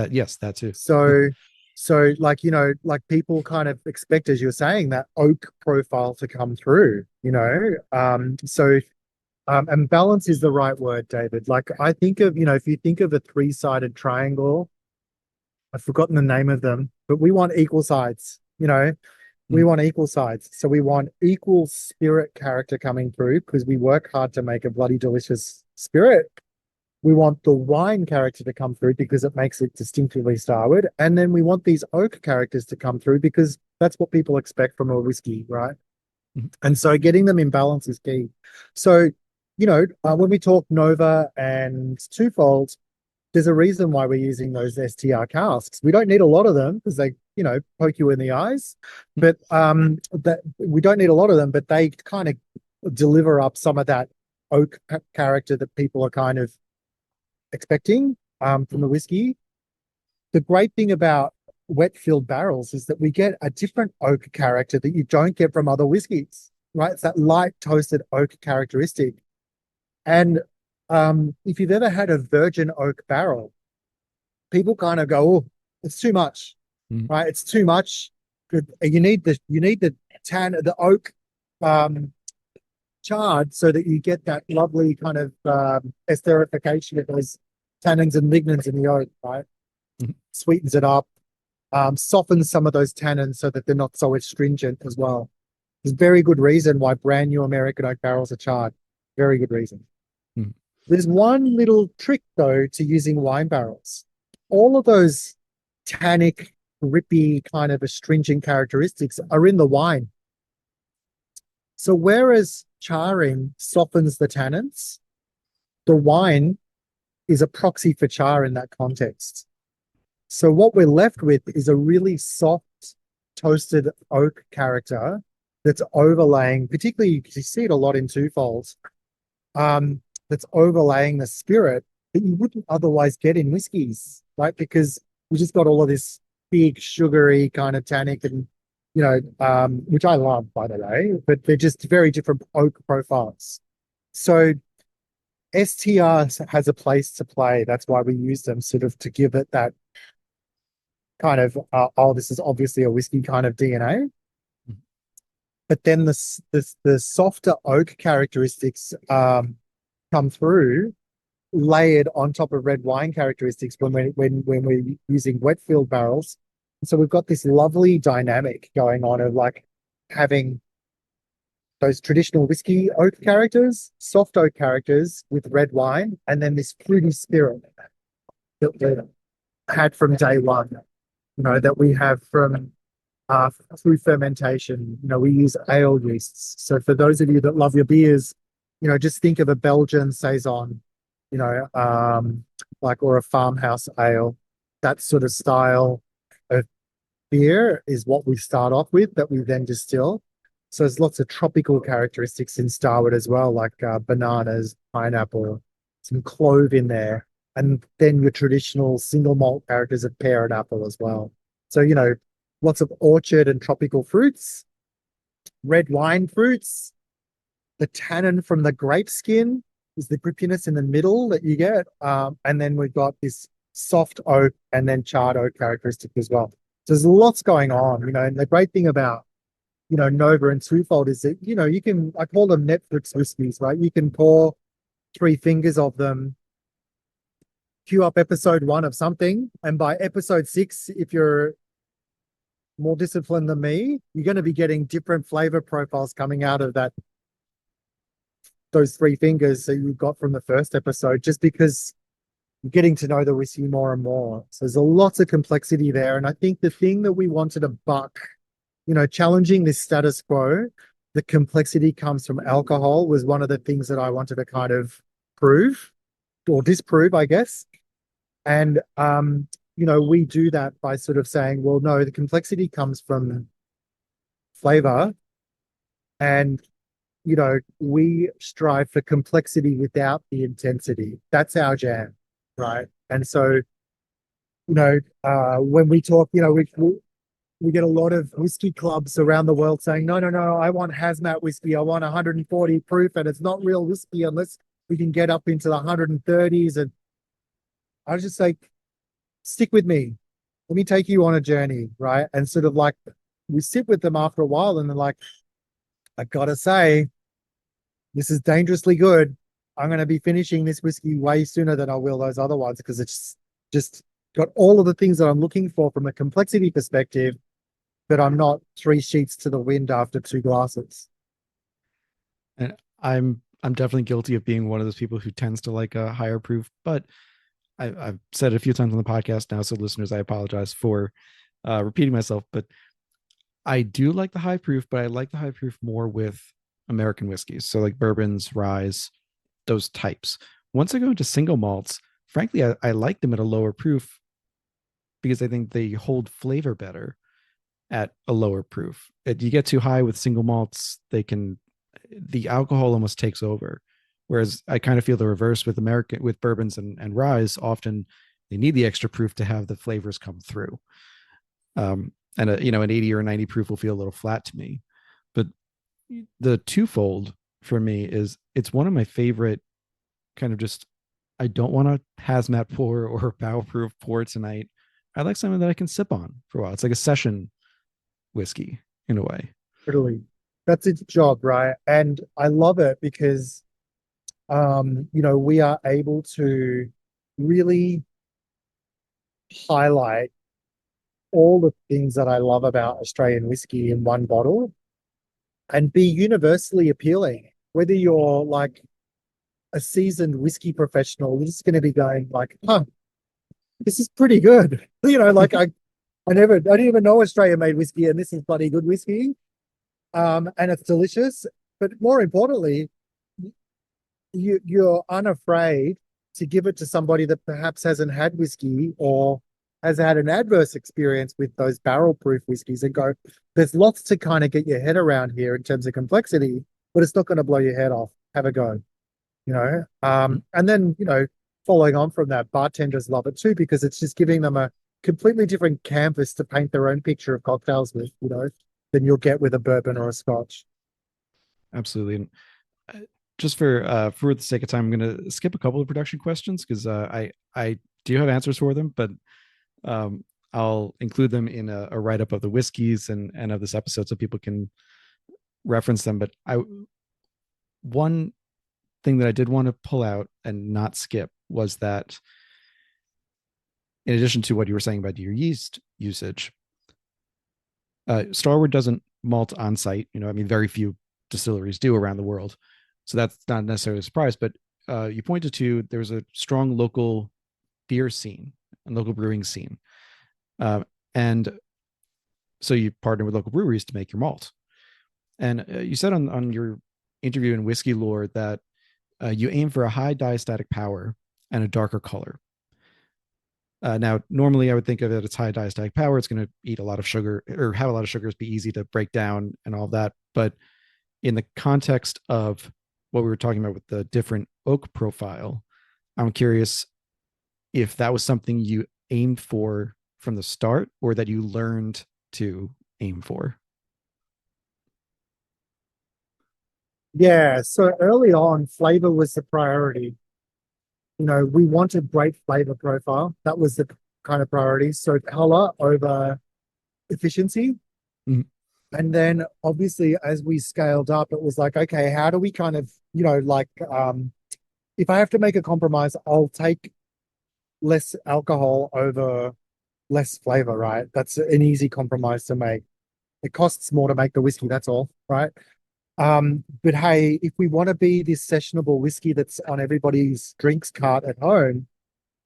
Yes, that too. So like, like people kind of expect, as you're saying, that oak profile to come through, and balance is the right word, David. Like I think of, if you think of a three-sided triangle, I've forgotten the name of them, but we want equal sides, we want equal sides. So we want equal spirit character coming through because we work hard to make a bloody delicious spirit. We want the wine character to come through because it makes it distinctively Starward. And then we want these oak characters to come through because that's what people expect from a whiskey, right? And so getting them in balance is key. So, when we talk Nova and Twofold, there's a reason why we're using those STR casks. We don't need a lot of them because they, poke you in the eyes. But that we don't need a lot of them, but they kind of deliver up some of that oak character that people are kind of expecting from the whiskey. The great thing about wet filled barrels is that we get a different oak character that you don't get from other whiskeys, right? It's that light toasted oak characteristic. And if you've ever had a virgin oak barrel, people kind of go, "Oh, it's too much," right? It's too much. You need the tan, the oak charred, so that you get that lovely kind of esterification of those tannins and lignans in the oak, right? Sweetens it up, softens some of those tannins so that they're not so astringent as well. There's very good reason why brand new American oak barrels are charred. Very good reason. There's one little trick though to using wine barrels. All of those tannic, grippy kind of astringent characteristics are in the wine. So whereas charring softens the tannins, the wine is a proxy for char in that context. So what we're left with is a really soft, toasted oak character that's overlaying, particularly because you see it a lot in Twofolds, that's overlaying the spirit that you wouldn't otherwise get in whiskeys, right? Because we just got all of this big, sugary kind of tannic and, which I love, by the way, but they're just very different oak profiles. So STR has a place to play. That's why we use them sort of to give it that kind of, this is obviously a whiskey kind of DNA. But then the softer oak characteristics come through, layered on top of red wine characteristics when we're using wet filled barrels. So we've got this lovely dynamic going on of like having those traditional whiskey oak characters, soft oak characters with red wine, and then this fruity spirit that we had from day one, that we have from through fermentation. We use ale yeasts. So for those of you that love your beers, just think of a Belgian Saison, or a farmhouse ale. That sort of style of beer is what we start off with, that we then distill. So there's lots of tropical characteristics in Starward as well, like bananas, pineapple, some clove in there, and then your traditional single malt characters of pear and apple as well. So, lots of orchard and tropical fruits. red wine fruits. The tannin from the grape skin is the grippiness in the middle that you get. And then we've got this soft oak and then charred oak characteristic as well. So there's lots going on, and the great thing about, Nova and Twofold is that, I call them Netflix whiskeys, right? You can pour 3 fingers of them, queue up episode 1 of something, and by episode 6, if you're more disciplined than me, you're going to be getting different flavor profiles coming out of those 3 fingers that you got from the first episode, just because you're getting to know the whiskey more and more. So there's a lot of complexity there. And I think the thing that we wanted to buck, challenging this status quo, the complexity comes from alcohol, was one of the things that I wanted to kind of prove or disprove, I guess. And, we do that by sort of saying, well, no, the complexity comes from flavor. And, we strive for complexity without the intensity. That's our jam, right? And so, when we talk, we get a lot of whiskey clubs around the world saying, no, I want hazmat whiskey. I want 140 proof, and it's not real whiskey unless we can get up into the 130s. And I was just like, stick with me. Let me take you on a journey, right? And sort of like, we sit with them after a while and they're like, I gotta say, this is dangerously good. I'm going to be finishing this whiskey way sooner than I will those other ones, because it's just got all of the things that I'm looking for from a complexity perspective, but I'm not 3 sheets to the wind after 2 glasses. And I'm definitely guilty of being one of those people who tends to like a higher proof, but I've said it a few times on the podcast now, so listeners, I apologize for repeating myself, but I do like the high proof, but I like the high proof more with American whiskeys. So like bourbons, ryes, those types. Once I go into single malts, frankly, I like them at a lower proof because I think they hold flavor better at a lower proof. If you get too high with single malts, the alcohol almost takes over. Whereas I kind of feel the reverse with bourbons and ryes. Often they need the extra proof to have the flavors come through. And an 80 or a 90 proof will feel a little flat to me. But the Twofold for me it's one of my favorite kind of just, I don't want a hazmat pour or barrel proof pour tonight. I like something that I can sip on for a while. It's like a session whiskey in a way. Totally. That's its job, right? And I love it because, we are able to really highlight all the things that I love about Australian whiskey in one bottle and be universally appealing. Whether you're like a seasoned whiskey professional, you're just going to be going like, this is pretty good. I didn't even know Australia made whiskey, and this is bloody good whiskey. And it's delicious. But more importantly, you're unafraid to give it to somebody that perhaps hasn't had whiskey or has had an adverse experience with those barrel proof whiskeys and go, there's lots to kind of get your head around here in terms of complexity, but it's not going to blow your head off. Have a go, and then, following on from that, bartenders love it too, because it's just giving them a completely different canvas to paint their own picture of cocktails with, than you'll get with a bourbon or a Scotch. Absolutely. And just for the sake of time, I'm going to skip a couple of production questions because I do have answers for them, but I'll include them in a write-up of the whiskeys and of this episode so people can reference them. But one thing that I did want to pull out and not skip was that, in addition to what you were saying about your yeast usage, Starward doesn't malt on site. Very few distilleries do around the world, so that's not necessarily a surprise. But you pointed to there's a strong local beer scene and local brewing scene, and so you partner with local breweries to make your malt. And you said on your interview in Whiskey Lore that you aim for a high diastatic power and a darker color. Now, normally I would think of it as high diastatic power. It's going to eat a lot of sugar or have a lot of sugars, be easy to break down and all that. But in the context of what we were talking about with the different oak profile, I'm curious if that was something you aimed for from the start or that you learned to aim for. Yeah, so early on, flavor was the priority. We wanted great flavor profile. That was the kind of priority. So color over efficiency. Mhm. And then obviously as we scaled up, it was like, okay, how do we kind of, if I have to make a compromise, I'll take less alcohol over less flavor, right? That's an easy compromise to make. It costs more to make the whiskey, that's all, right? But hey, if we want to be this sessionable whiskey that's on everybody's drinks cart at home,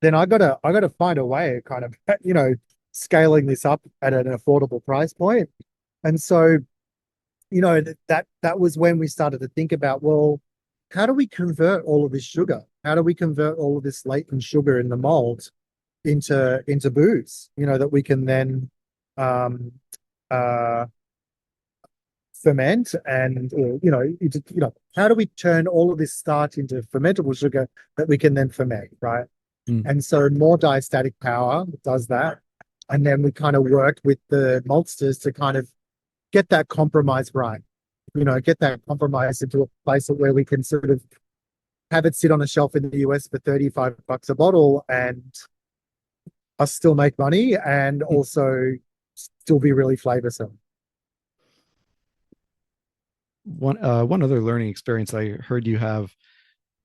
then I gotta find a way of kind of, scaling this up at an affordable price point. And so, that was when we started to think about, well, how do we convert all of this sugar? How do we convert all of this latent sugar in the malt into booze, that we can then um uh ferment and how do we turn all of this starch into fermentable sugar that we can then ferment, right? Mm. And so more diastatic power does that. And then we kind of worked with the maltsters to kind of get that compromise right. Get that compromise into a place where we can sort of have it sit on a shelf in the US for $35 a bottle and us still make money and also still be really flavorsome. One other learning experience I heard you have,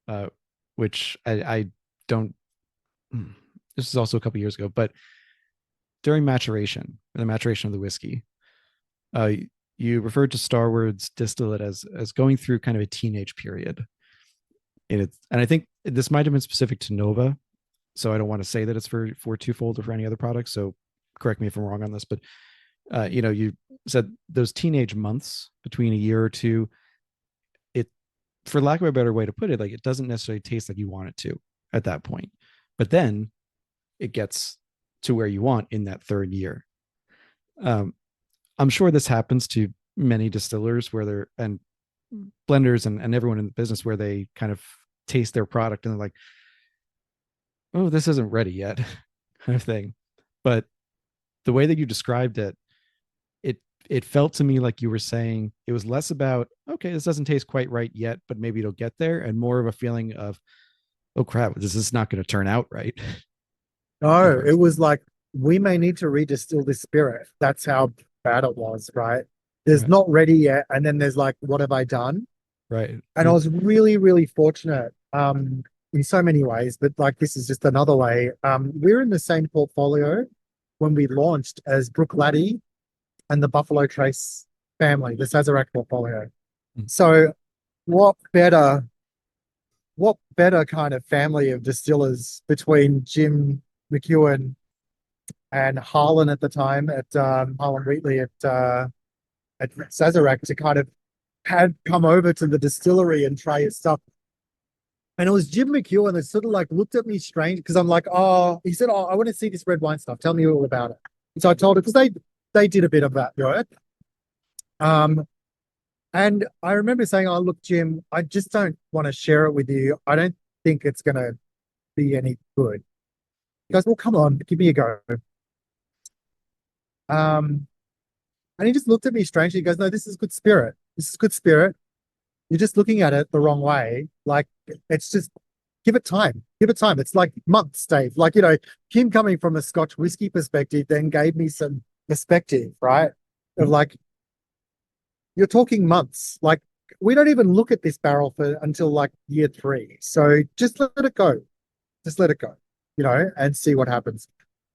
uh, which I don't. This is also a couple years ago, but during the maturation of the whiskey, uh, you referred to Starward's distillate as going through kind of a teenage period. And I think this might have been specific to Nova, so I don't want to say that it's for twofold or for any other product. So correct me if I'm wrong on this, but you said those teenage months between a year or two, it, for lack of a better way to put it, like it doesn't necessarily taste like you want it to at that point, but then it gets to where you want in that third year. Um, I'm sure this happens to many distillers where they're and blenders and everyone in the business where they kind of taste their product and they're like, oh, this isn't ready yet, kind of thing. But the way that you described it, it felt to me like you were saying it was less about, okay, this doesn't taste quite right yet, but maybe it'll get there, and more of a feeling of, oh crap, this is not going to turn out right. No, it was like we may need to redistill this spirit. That's how bad it was, right? There's Right. not ready yet, and then there's like, what have I done? Right. And I was really, really fortunate in so many ways, but like this is just another way. We're in the same portfolio when we launched as Brook Laddie and the Buffalo Trace family, the Sazerac portfolio. Mm. So what better kind of family of distillers between Jim McEwen and Harlan at the time at Harlan Wheatley at Sazerac to kind of had come over to the distillery and try his stuff. And it was Jim McEwen that sort of like looked at me strange because I'm like, oh, he said, oh, I want to see this red wine stuff. Tell me all about it. And so I told him because they did a bit of that, right? And I remember saying, oh, look, Jim, I just don't want to share it with you. I don't think it's going to be any good. He goes, well, come on, give me a go. Um, and he just looked at me strangely. He goes, no, this is good spirit. This is good spirit. You're just looking at it the wrong way. Like, it's just give it time. Give it time. It's like months, Dave. Like, him coming from a Scotch whiskey perspective then gave me some perspective, right? Of like, you're talking months. Like, we don't even look at this barrel until like year 3. So just let it go. Just let it go, and see what happens.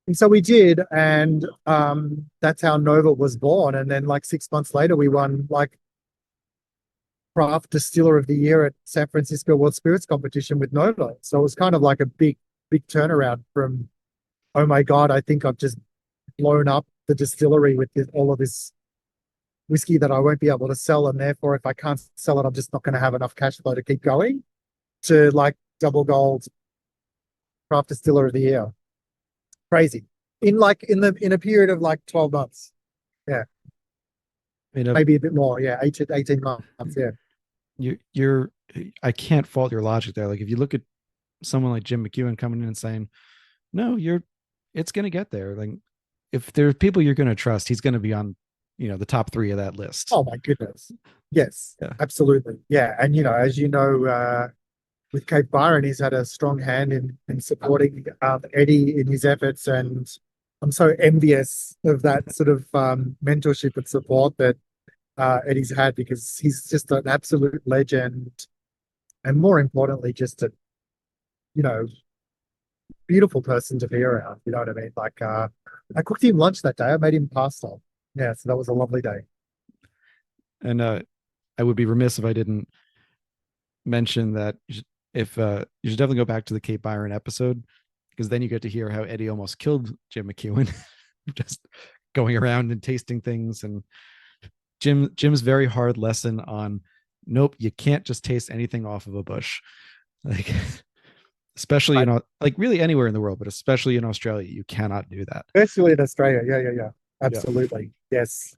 And so we did, and that's how Nova was born. And then like 6 months later, we won like Craft Distiller of the Year at San Francisco World Spirits Competition with Nova. So it was kind of like a big turnaround from, oh my God, I think I've just blown up the distillery with all of this whiskey that I won't be able to sell. And therefore, if I can't sell it, I'm just not going to have enough cash flow to keep going, to like double gold Craft Distiller of the Year. Crazy. In a period of like 12 months. Yeah. Maybe a bit more. Yeah. 18 months. Yeah. You're I can't fault your logic there. Like if you look at someone like Jim McEwen coming in and saying, no, it's going to get there. Like if there are people you're going to trust, he's going to be on the top three of that list. Oh my goodness. Yes, Yeah. absolutely. Yeah. And as you know, with Cape Byron, he's had a strong hand in supporting Eddie in his efforts, and I'm so envious of that sort of mentorship and support that Eddie's had, because he's just an absolute legend, and more importantly, just a you know beautiful person to be around. You know what I mean? Like I cooked him lunch that day. I made him pasta. Yeah, so that was a lovely day. And I would be remiss if I didn't mention that if you should definitely go back to the Cape Byron episode, because then you get to hear how Eddie almost killed Jim McEwen, just going around and tasting things, and Jim's very hard lesson on, nope, you can't just taste anything off of a bush, like especially like really anywhere in the world, but especially in Australia, you cannot do that. Especially in Australia. Yeah. Yeah. Absolutely. Yes.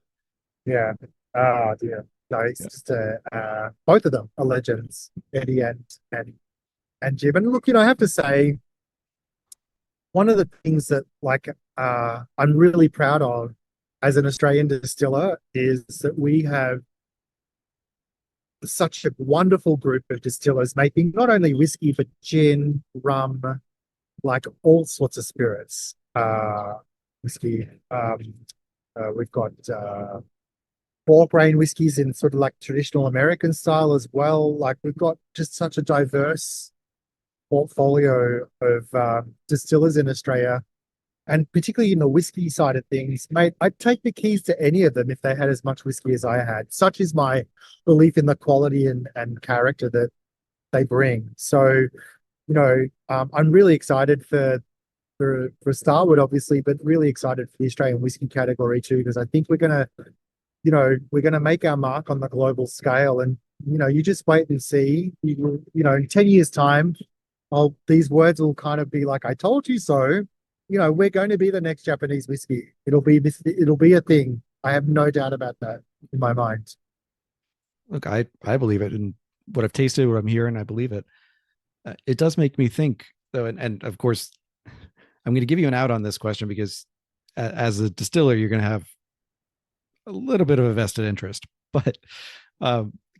Yeah. Oh dear. No, it's Yeah. just both of them are legends, Eddie and Jim. And look, I have to say, one of the things that I'm really proud of as an Australian distiller is that we have such a wonderful group of distillers making not only whiskey but gin, rum, like all sorts of spirits. Whiskey. We've got four grain whiskeys in sort of like traditional American style as well. Like we've got just such a diverse portfolio of distillers in Australia, and particularly in the whiskey side of things, mate, I'd take the keys to any of them if they had as much whiskey as I had. Such is my belief in the quality and character that they bring. So, I'm really excited for Starward, obviously, but really excited for the Australian whiskey category too, because I think we're gonna make our mark on the global scale. And you just wait and see. In 10 years' time, these words will kind of be like, "I told you so." We're going to be the next Japanese whiskey. It'll be a thing. I have no doubt about that in my mind. Look, I believe it, and what I've tasted, what I'm hearing, I believe it. It does make me think though, and of course, I'm going to give you an out on this question, because as a distiller, you're going to have a little bit of a vested interest. But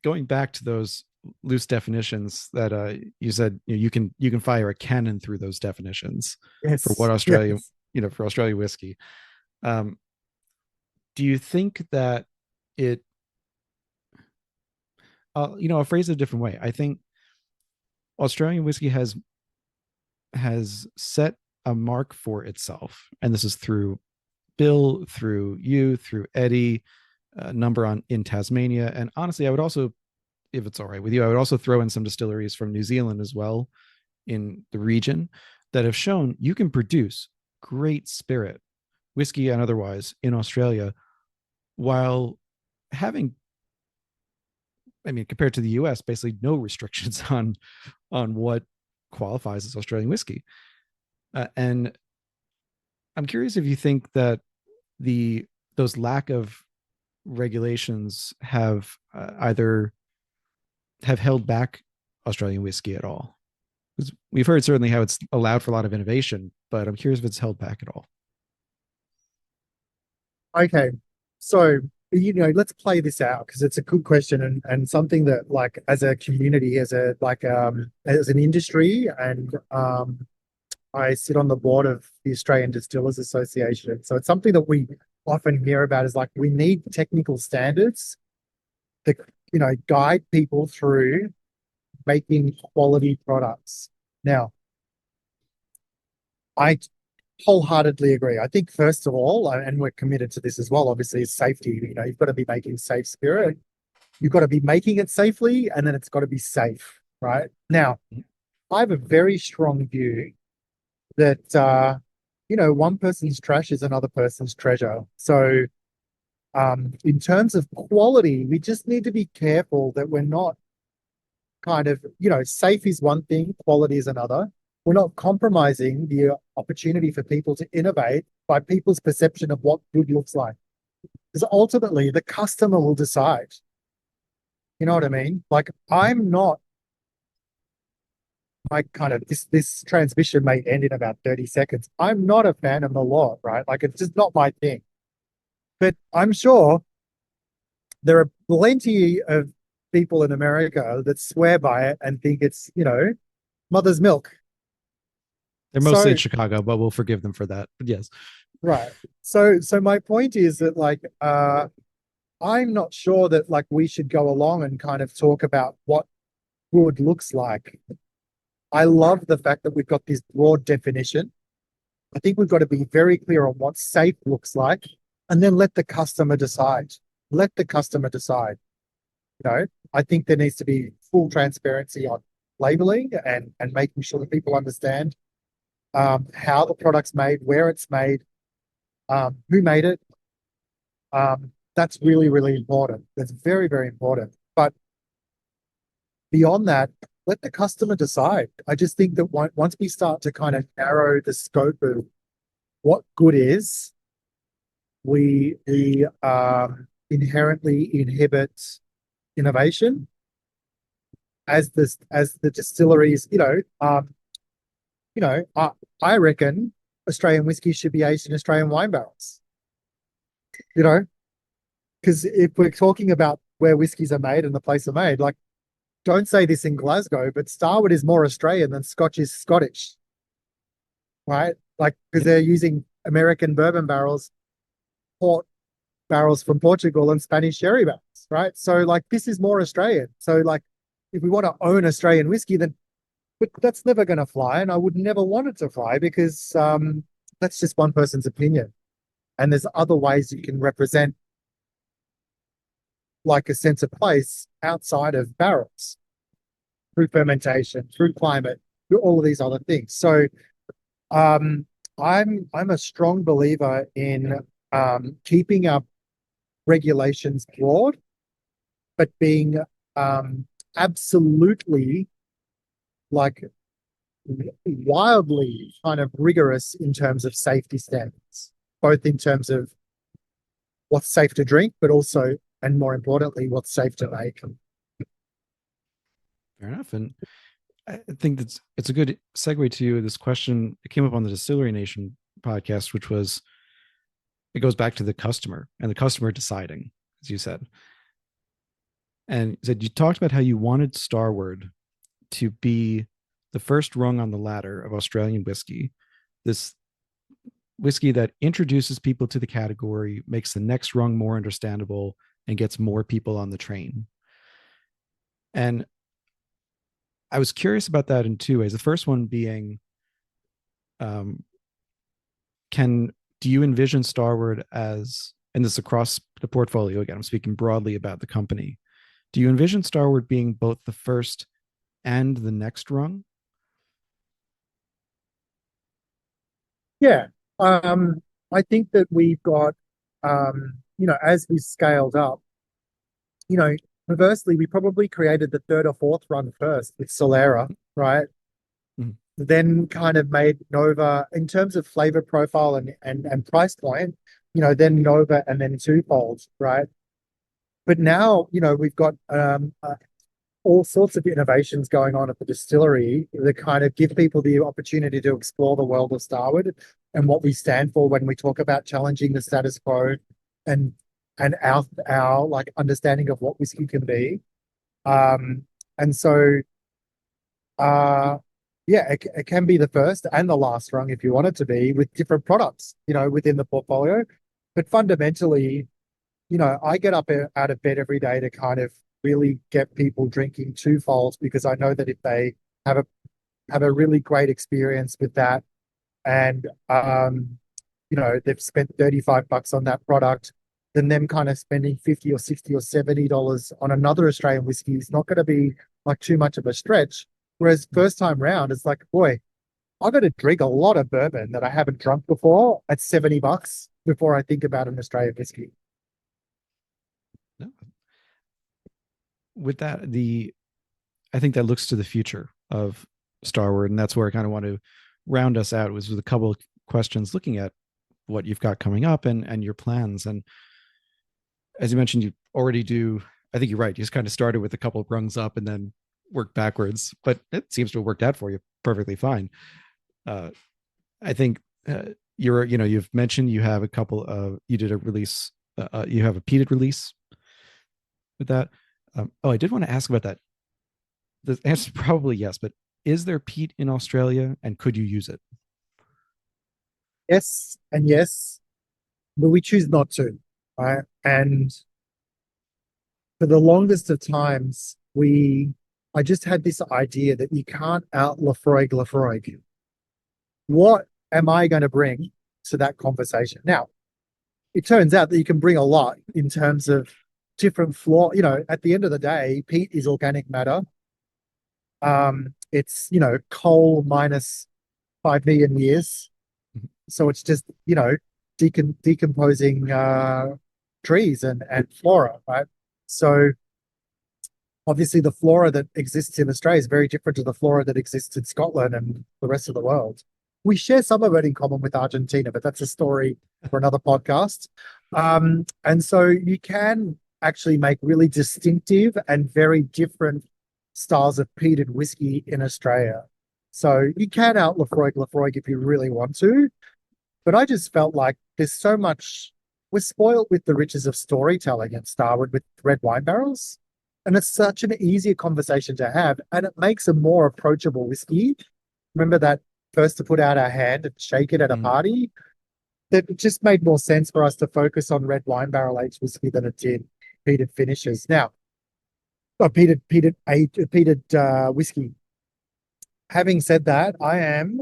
going back to those loose definitions that you said, you can fire a cannon through those definitions for what Yes. Australia, Yes. for Australia whiskey. Do you think that it, I'll phrase it a different way. I think Australian whiskey has set a mark for itself, and this is through Bill, through you, through Eddie, number on in Tasmania, and honestly, I would also, if it's all right with you, I would also throw in some distilleries from New Zealand as well in the region that have shown you can produce great spirit, whiskey and otherwise, in Australia, while having, I mean, compared to the US, basically no restrictions on what qualifies as Australian whiskey. And I'm curious if you think that those lack of regulations have either have held back Australian whiskey at all. Because we've heard certainly how it's allowed for a lot of innovation, but I'm curious if it's held back at all. Okay. So, let's play this out, because it's a good question, and something that, like, as a community, as an industry, and I sit on the board of the Australian Distillers Association. So it's something that we often hear about, is like, we need technical standards that, guide people through making quality products. Now, I wholeheartedly agree. I think, first of all, and we're committed to this as well, obviously, is safety. You've got to be making safe spirit. You've got to be making it safely, and then it's got to be safe, right? Now, I have a very strong view that one person's trash is another person's treasure. So in terms of quality, we just need to be careful that we're not kind of, safe is one thing, quality is another. We're not compromising the opportunity for people to innovate by people's perception of what good looks like. Because ultimately, the customer will decide. You know what I mean? Like, I'm not, this transmission may end in about 30 seconds. I'm not a fan of the law, right? Like, it's just not my thing. But I'm sure there are plenty of people in America that swear by it and think it's, mother's milk. They're mostly in So, Chicago, but we'll forgive them for that. But yes. right. So my point is that I'm not sure that we should go along and kind of talk about what good looks like. I love the fact that we've got this broad definition. I think we've got to be very clear on what safe looks like and then let the customer decide. Let the customer decide. I think there needs to be full transparency on labeling and making sure that people understand how the product's made, where it's made, who made it. That's really, really important. That's very, very important. But beyond that, let the customer decide. I just think that once we start to kind of narrow the scope of what good is, we inherently inhibit innovation as the distilleries. I reckon Australian whiskey should be aged in Australian wine barrels. Because if we're talking about where whiskies are made and the place they're made, don't say this in Glasgow, but Starward is more Australian than Scotch is Scottish, right? Because they're using American bourbon barrels, port barrels from Portugal, and Spanish sherry barrels, right? So this is more Australian. So if we want to own Australian whiskey, then but that's never going to fly, and I would never want it to fly because that's just one person's opinion, and there's other ways you can represent a sense of place outside of barrels through fermentation, through climate, through all of these other things. So I'm a strong believer in keeping our regulations broad, but being absolutely wildly kind of rigorous in terms of safety standards, both in terms of what's safe to drink, but also, and more importantly, what's safe to make. Fair enough. And I think it's a good segue to this question. It came up on the Distillery Nation podcast, which was, it goes back to the customer and the customer deciding, as you said. And you said you talked about how you wanted Starward to be the first rung on the ladder of Australian whiskey, this whiskey that introduces people to the category, makes the next rung more understandable, and gets more people on the train. And I was curious about that in two ways. The first one being, do you envision Starward as, and this across the portfolio, again, I'm speaking broadly about the company, do you envision Starward being both the first and the next rung? Yeah. I think that we've got, as we scaled up, perversely, we probably created the third or fourth run first with Solera, right? Mm-hmm. Then kind of made Nova in terms of flavor profile and price point, then Nova and then Twofold, right? But now, we've got all sorts of innovations going on at the distillery that kind of give people the opportunity to explore the world of Starward and what we stand for when we talk about challenging the status quo and our understanding of what whiskey can be. And so it can be the first and the last rung if you want it to be, with different products, within the portfolio. But fundamentally, I get up out of bed every day to kind of really get people drinking Twofolds, because I know that if they have a really great experience with that, and they've spent $35 on that product, then them kind of spending $50 or $60 or $70 on another Australian whiskey is not going to be too much of a stretch. Whereas first time round, it's boy, I got to drink a lot of bourbon that I haven't drunk before at $70 before I think about an Australian whiskey. No. With that, I think that looks to the future of Starward, and that's where I kind of want to round us out, was with a couple of questions looking at what you've got coming up and your plans. And as you mentioned, you already do, I think you're right, you just kind of started with a couple of rungs up and then worked backwards, but it seems to have worked out for you perfectly fine. I think you've mentioned you have you did a release You have a peated release with that. I did want to ask about that. The answer is probably yes, but is there peat in Australia, and could you use it? Yes and yes, but we choose not to. Right? And for the longest of times, I just had this idea that you can't out Lafroig. What am I going to bring to that conversation? Now, it turns out that you can bring a lot in terms of different floor. At the end of the day, peat is organic matter. It's, coal minus 5 million years. So it's just, decomposing trees and flora, right? So obviously the flora that exists in Australia is very different to the flora that exists in Scotland and the rest of the world. We share some of it in common with Argentina, but that's a story for another podcast. And so you can actually make really distinctive and very different styles of peated whiskey in Australia. So you can out Lafroig if you really want to. But I just felt like there's so much, we're spoiled with the riches of storytelling at Starward with red wine barrels. And it's such an easier conversation to have. And it makes a more approachable whiskey. Remember that first to put out our hand and shake it at a party? That it just made more sense for us to focus on red wine barrel aged whiskey than it did peated finishes. Now, peated whiskey. Having said that, I am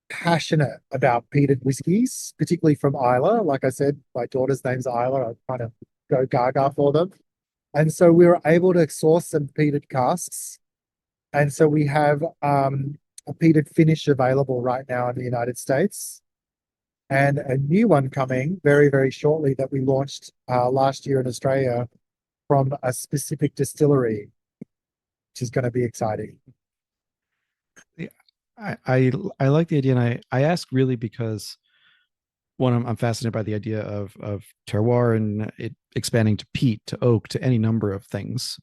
passionate about peated whiskies, particularly from Isla. Like I said, my daughter's name's Isla. I kind of go gaga for them. And so we were able to source some peated casks. And so we have a peated finish available right now in the United States. And a new one coming very, very shortly that we launched last year in Australia from a specific distillery, which is going to be exciting. I like the idea, and I ask really because one, I'm fascinated by the idea of terroir and it expanding to peat, to oak, to any number of things.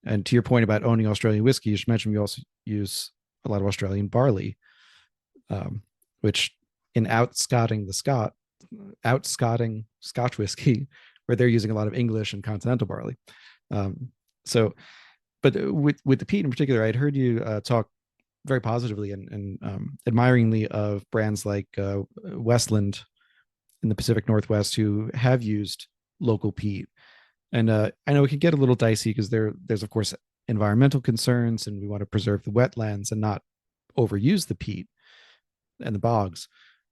And to your point about owning Australian whiskey, you should mention we also use a lot of Australian barley, which in outscotting Scotch whiskey, where they're using a lot of English and continental barley. But with the peat in particular, I'd heard you talk very positively and admiringly of brands like Westland in the Pacific Northwest who have used local peat. And I know it can get a little dicey because there's of course environmental concerns, and we want to preserve the wetlands and not overuse the peat and the bogs.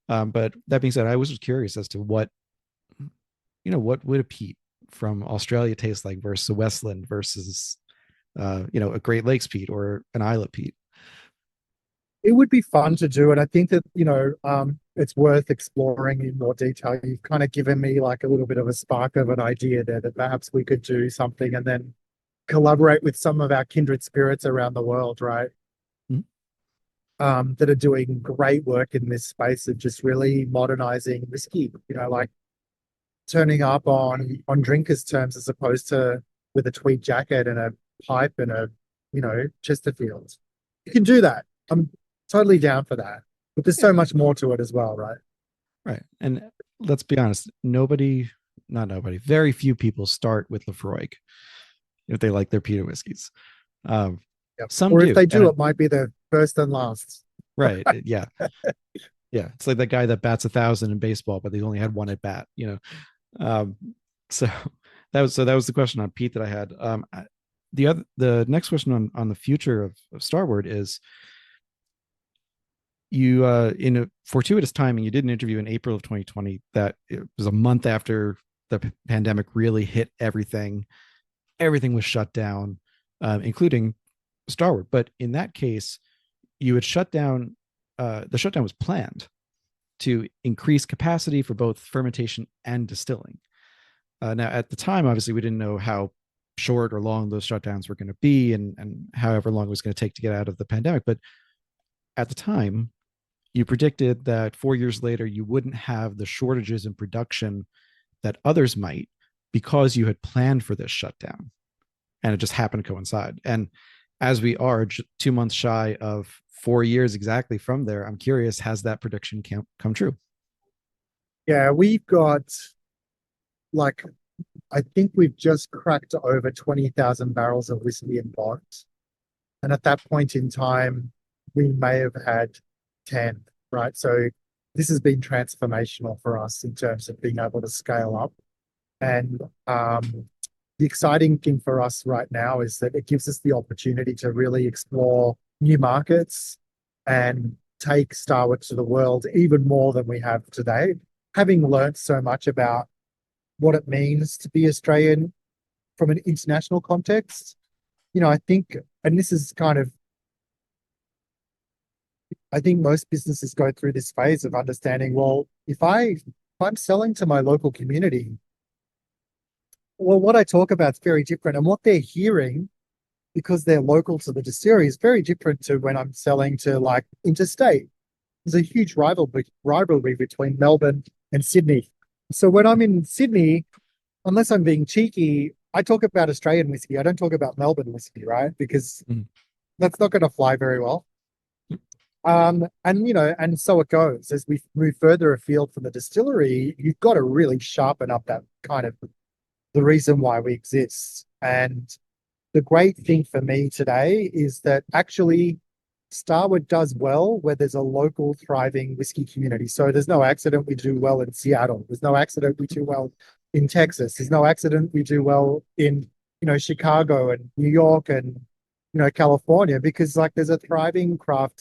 But that being said, I was just curious as to what would a peat from Australia taste like versus a Westland versus a Great Lakes peat or an Isla peat. It would be fun to do, and I think that it's worth exploring in more detail. You've kind of given me like a little bit of a spark of an idea there that perhaps we could do something and then collaborate with some of our kindred spirits around the world, right? That are doing great work in this space of just really modernizing whiskey, like turning up on drinkers' terms as opposed to with a tweed jacket and a pipe and a Chesterfield. You can do that. I'm totally down for that. But there's so much more to it as well, right? Right. And let's be honest, very few people start with Lafroig if they like their peated whiskeys. Yep. Some or do. If they do, it might be their first and last. Right. Yeah. Yeah. It's like that guy that bats 1,000 in baseball, but they only had one at bat, So that was the question on peat that I had. The next question on the future of Starward is, you in a fortuitous timing, you did an interview in April of 2020 that it was a month after the pandemic really hit everything. Everything was shut down, including Starward. But in that case, you had shut down. The shutdown was planned to increase capacity for both fermentation and distilling. Now, at the time, obviously, we didn't know how short or long those shutdowns were going to be, and however long it was going to take to get out of the pandemic. But at the time, you predicted that 4 years later, you wouldn't have the shortages in production that others might because you had planned for this shutdown. And it just happened to coincide. And as we are 2 months shy of 4 years exactly from there, I'm curious, has that prediction come true? Yeah, we've got like I think we've just cracked over 20,000 barrels of whiskey in bonds. And at that point in time, we may have had 10, right? So this has been transformational for us in terms of being able to scale up. And the exciting thing for us right now is that it gives us the opportunity to really explore new markets and take Starward to the world even more than we have today. Having learned so much about what it means to be Australian from an international context, I think, and this is kind of, I think most businesses go through this phase of understanding, well, if I'm selling to my local community, well, what I talk about is very different. And what they're hearing, because they're local to the distillery, is very different to when I'm selling to like interstate. There's a huge rivalry between Melbourne and Sydney. So when I'm in Sydney, unless I'm being cheeky, I talk about Australian whiskey. I don't talk about Melbourne whiskey, right? Because that's not going to fly very well. And so it goes. As we move further afield from the distillery, you've got to really sharpen up that kind of the reason why we exist. And the great thing for me today is that actually Starward does well where there's a local thriving whiskey community. So there's no accident we do well in Seattle. There's no accident we do well in Texas. There's no accident we do well in, Chicago and New York and, California, because like there's a thriving craft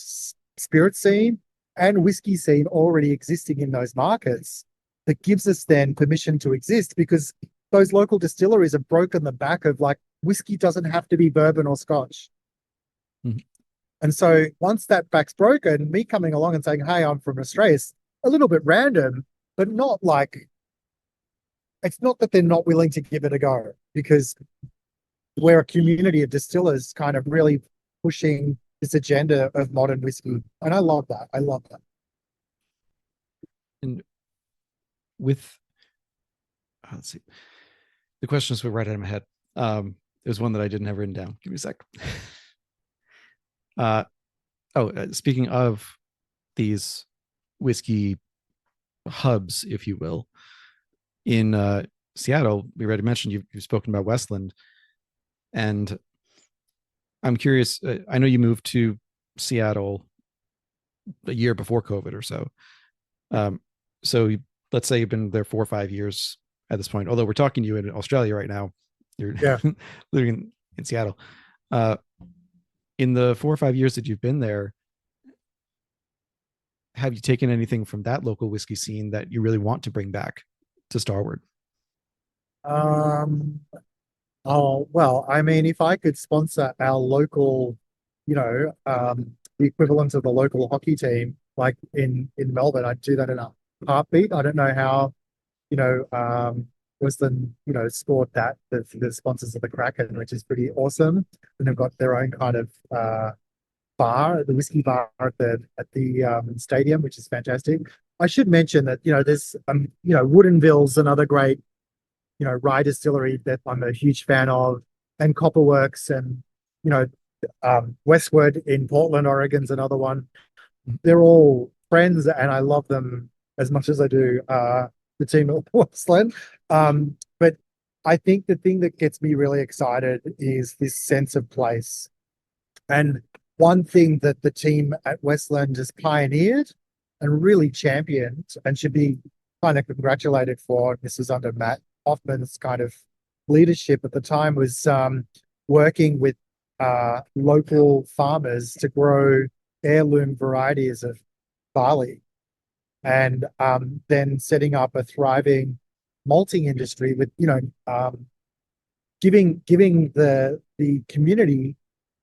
spirit scene and whiskey scene already existing in those markets that gives us then permission to exist, because those local distilleries have broken the back of like whiskey doesn't have to be bourbon or Scotch. Mm-hmm. And so once that back's broken, me coming along and saying, hey, I'm from Australia, is a little bit random, but not like, it's not that they're not willing to give it a go, because we're a community of distillers kind of really pushing this agenda of modern whiskey. And I love that. I love that. And with, let's see, the questions were right out of my head. There's one that I didn't have written down. Give me a sec. Speaking of these whiskey hubs, if you will, in Seattle, we already mentioned you've spoken about Westland, and I'm curious. I know you moved to Seattle a year before COVID or so. Let's say you've been there 4 or 5 years at this point. Although we're talking to you in Australia right now, you're living in Seattle. In the 4 or 5 years that you've been there, have you taken anything from that local whiskey scene that you really want to bring back to Starward? Oh, well, I mean, if I could sponsor our local, the equivalent of the local hockey team, like in Melbourne, I'd do that in a heartbeat. I don't know how, Western, scored that, the sponsors of the Kraken, which is pretty awesome. And they've got their own kind of bar, the whiskey bar at the stadium, which is fantastic. I should mention that, there's, Woodinville's another great, rye distillery that I'm a huge fan of, and Copperworks, and, Westward in Portland, Oregon's another one. They're all friends and I love them as much as I do the team at Westland. But I think the thing that gets me really excited is this sense of place. And one thing that the team at Westland has pioneered and really championed and should be kind of congratulated for, this was under Matt Hoffman's kind of leadership at the time, was working with local farmers to grow heirloom varieties of barley, and then setting up a thriving malting industry with, giving the community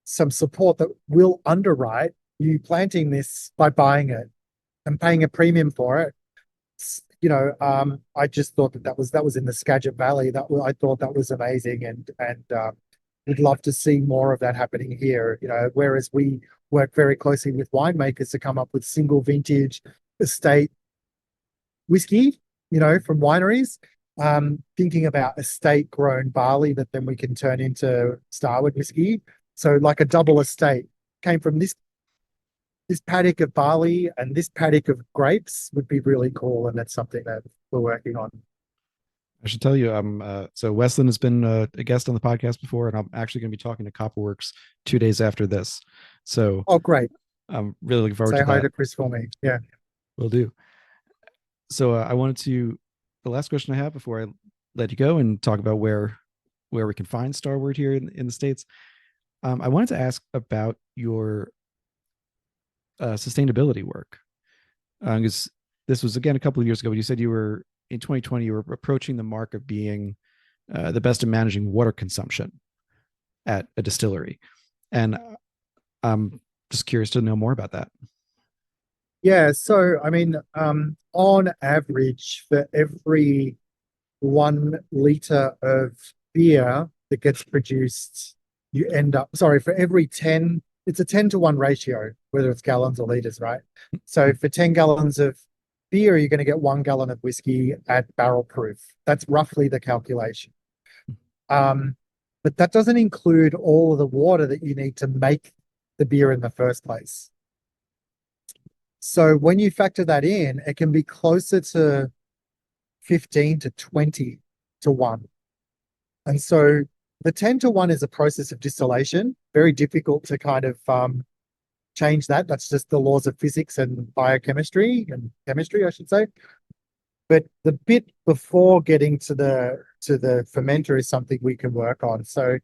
some support that will underwrite you planting this by buying it and paying a premium for it. I just thought that was in the Skagit Valley. I thought that was amazing, and we'd love to see more of that happening here. Whereas we work very closely with winemakers to come up with single vintage estate whiskey, from wineries, thinking about estate grown barley that then we can turn into Starward whiskey. So like a double estate came from this paddock of barley and this paddock of grapes would be really cool. And that's something that we're working on. I should tell you, so Wesleyan has been a guest on the podcast before, and I'm actually going to be talking to Copperworks 2 days after this. So Oh, great. I'm really looking forward Say to hi that. to Chris for me. Yeah. Will do. So the last question I have before I let you go and talk about where we can find Starward here in the States. I wanted to ask about your sustainability work. Because this was, again, a couple of years ago, but you said you were, in 2020, you were approaching the mark of being the best at managing water consumption at a distillery. And I'm just curious to know more about that. Yeah. So, I mean, on average, for every 1 liter of beer that gets produced, you end up, sorry, for every 10, it's a 10-to-1 ratio, whether it's gallons or liters, right? So for 10 gallons of beer, you're going to get 1 gallon of whiskey at barrel proof. That's roughly the calculation. But that doesn't include all of the water that you need to make the beer in the first place. So when you factor that in, it can be closer to 15 to 20 to 1. And so the 10 to 1 is a process of distillation, very difficult to kind of change that. That's just the laws of physics and biochemistry and chemistry, I should say. But the bit before getting to the fermenter is something we can work on. So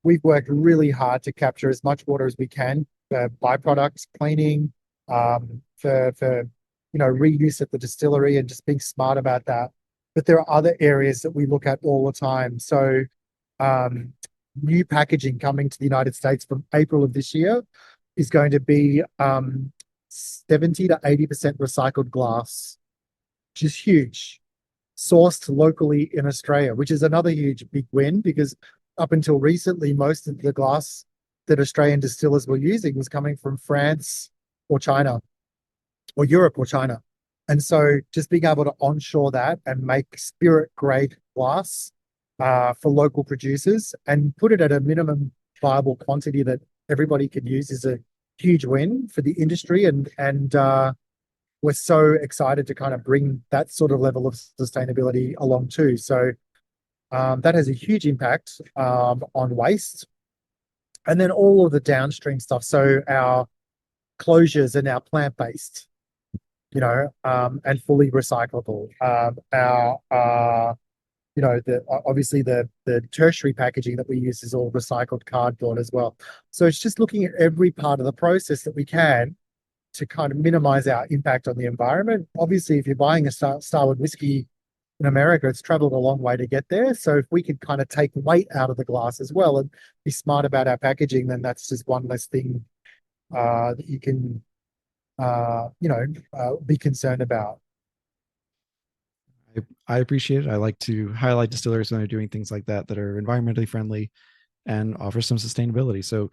we've worked really hard to capture as much water as we can for byproducts, cleaning, for reuse at the distillery, and just being smart about that. But there are other areas that we look at all the time. So new packaging coming to the United States from April of this year is going to be 70 to 80% recycled glass, which is huge, sourced locally in Australia, which is another huge big win, because up until recently, most of the glass that Australian distillers were using was coming from France or China or Europe or China. And so just being able to onshore that and make spirit grade glass for local producers and put it at a minimum viable quantity that everybody can use is a huge win for the industry. And we're so excited to kind of bring that sort of level of sustainability along too. So that has a huge impact on waste. And then all of the downstream stuff. So our closures are now plant-based, and fully recyclable. Obviously the tertiary packaging that we use is all recycled cardboard as well. So it's just looking at every part of the process that we can to kind of minimize our impact on the environment. Obviously, if you're buying a Starward whiskey in America, it's traveled a long way to get there. So if we could kind of take weight out of the glass as well and be smart about our packaging, then that's just one less thing that you can, be concerned about. I appreciate it. I like to highlight distilleries when they're doing things like that are environmentally friendly and offer some sustainability. So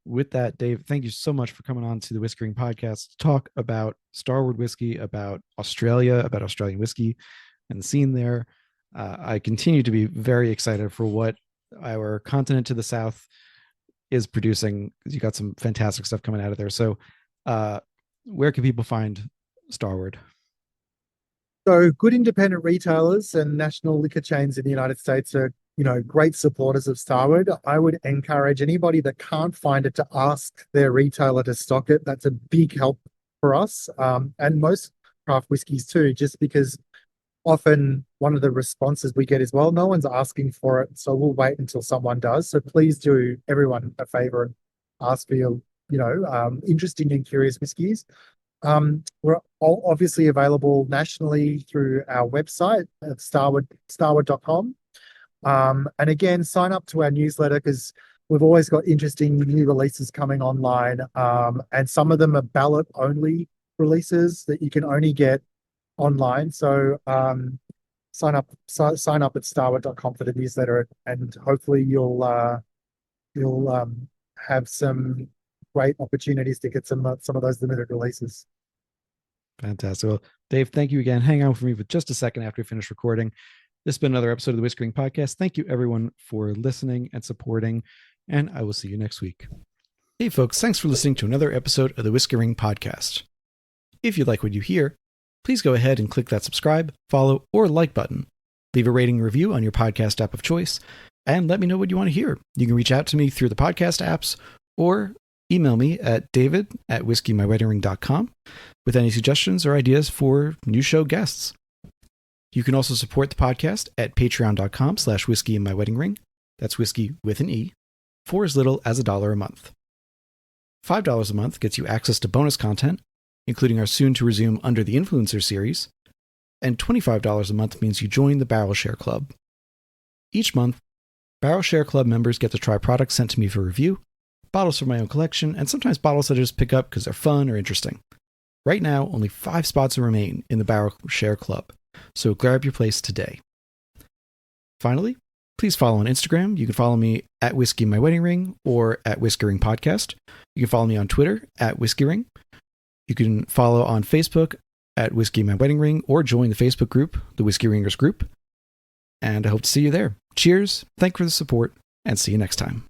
with that, Dave, thank you so much for coming on to the Whiskering podcast to talk about Starward Whiskey, about Australia, about Australian whiskey and the scene there. I continue to be very excited for what our continent to the south is producing. You got some fantastic stuff coming out of there. So where can people find Starward? So good independent retailers and national liquor chains in the United States are, great supporters of Starward. I would encourage anybody that can't find it to ask their retailer to stock it. That's a big help for us, and most craft whiskies too, just because often one of the responses we get is, well, no one's asking for it, so we'll wait until someone does. So please do everyone a favor and ask for your, interesting and curious whiskies. We're all obviously available nationally through our website at starward.com. And again, sign up to our newsletter because we've always got interesting new releases coming online. And some of them are ballot only releases that you can only get online. So sign up at starward.com for the newsletter, and hopefully you'll have some great opportunities to get some of those limited releases. Fantastic. Well, Dave, thank you again. Hang on for me for just a second after we finish recording. This has been another episode of the Whiskering Podcast. Thank you, everyone, for listening and supporting, and I will see you next week. Hey, folks, thanks for listening to another episode of the Whiskering Podcast. If you like what you hear, please go ahead and click that subscribe, follow, or like button. Leave a rating and review on your podcast app of choice, and let me know what you want to hear. You can reach out to me through the podcast apps or email me at david@whiskymyweddingring.com with any suggestions or ideas for new show guests. You can also support the podcast at patreon.com/whiskeyinmyweddingring. That's whiskey with an E, for as little as $1 a month. $5 a month gets you access to bonus content, including our soon-to-resume Under the Influencer series, and $25 a month means you join the Barrel Share Club. Each month, Barrel Share Club members get to try products sent to me for review, bottles from my own collection, and sometimes bottles that I just pick up because they're fun or interesting. Right now, only 5 spots remain in the Barrel Share Club, so grab your place today. Finally, please follow on Instagram. You can follow me at Whiskey in My Wedding Ring or at Whiskey Ring Podcast. You can follow me on Twitter at Whiskey Ring. You can follow on Facebook at Whiskey in My Wedding Ring or join the Facebook group, the Whiskey Ringers group. And I hope to see you there. Cheers, thank you for the support, and see you next time.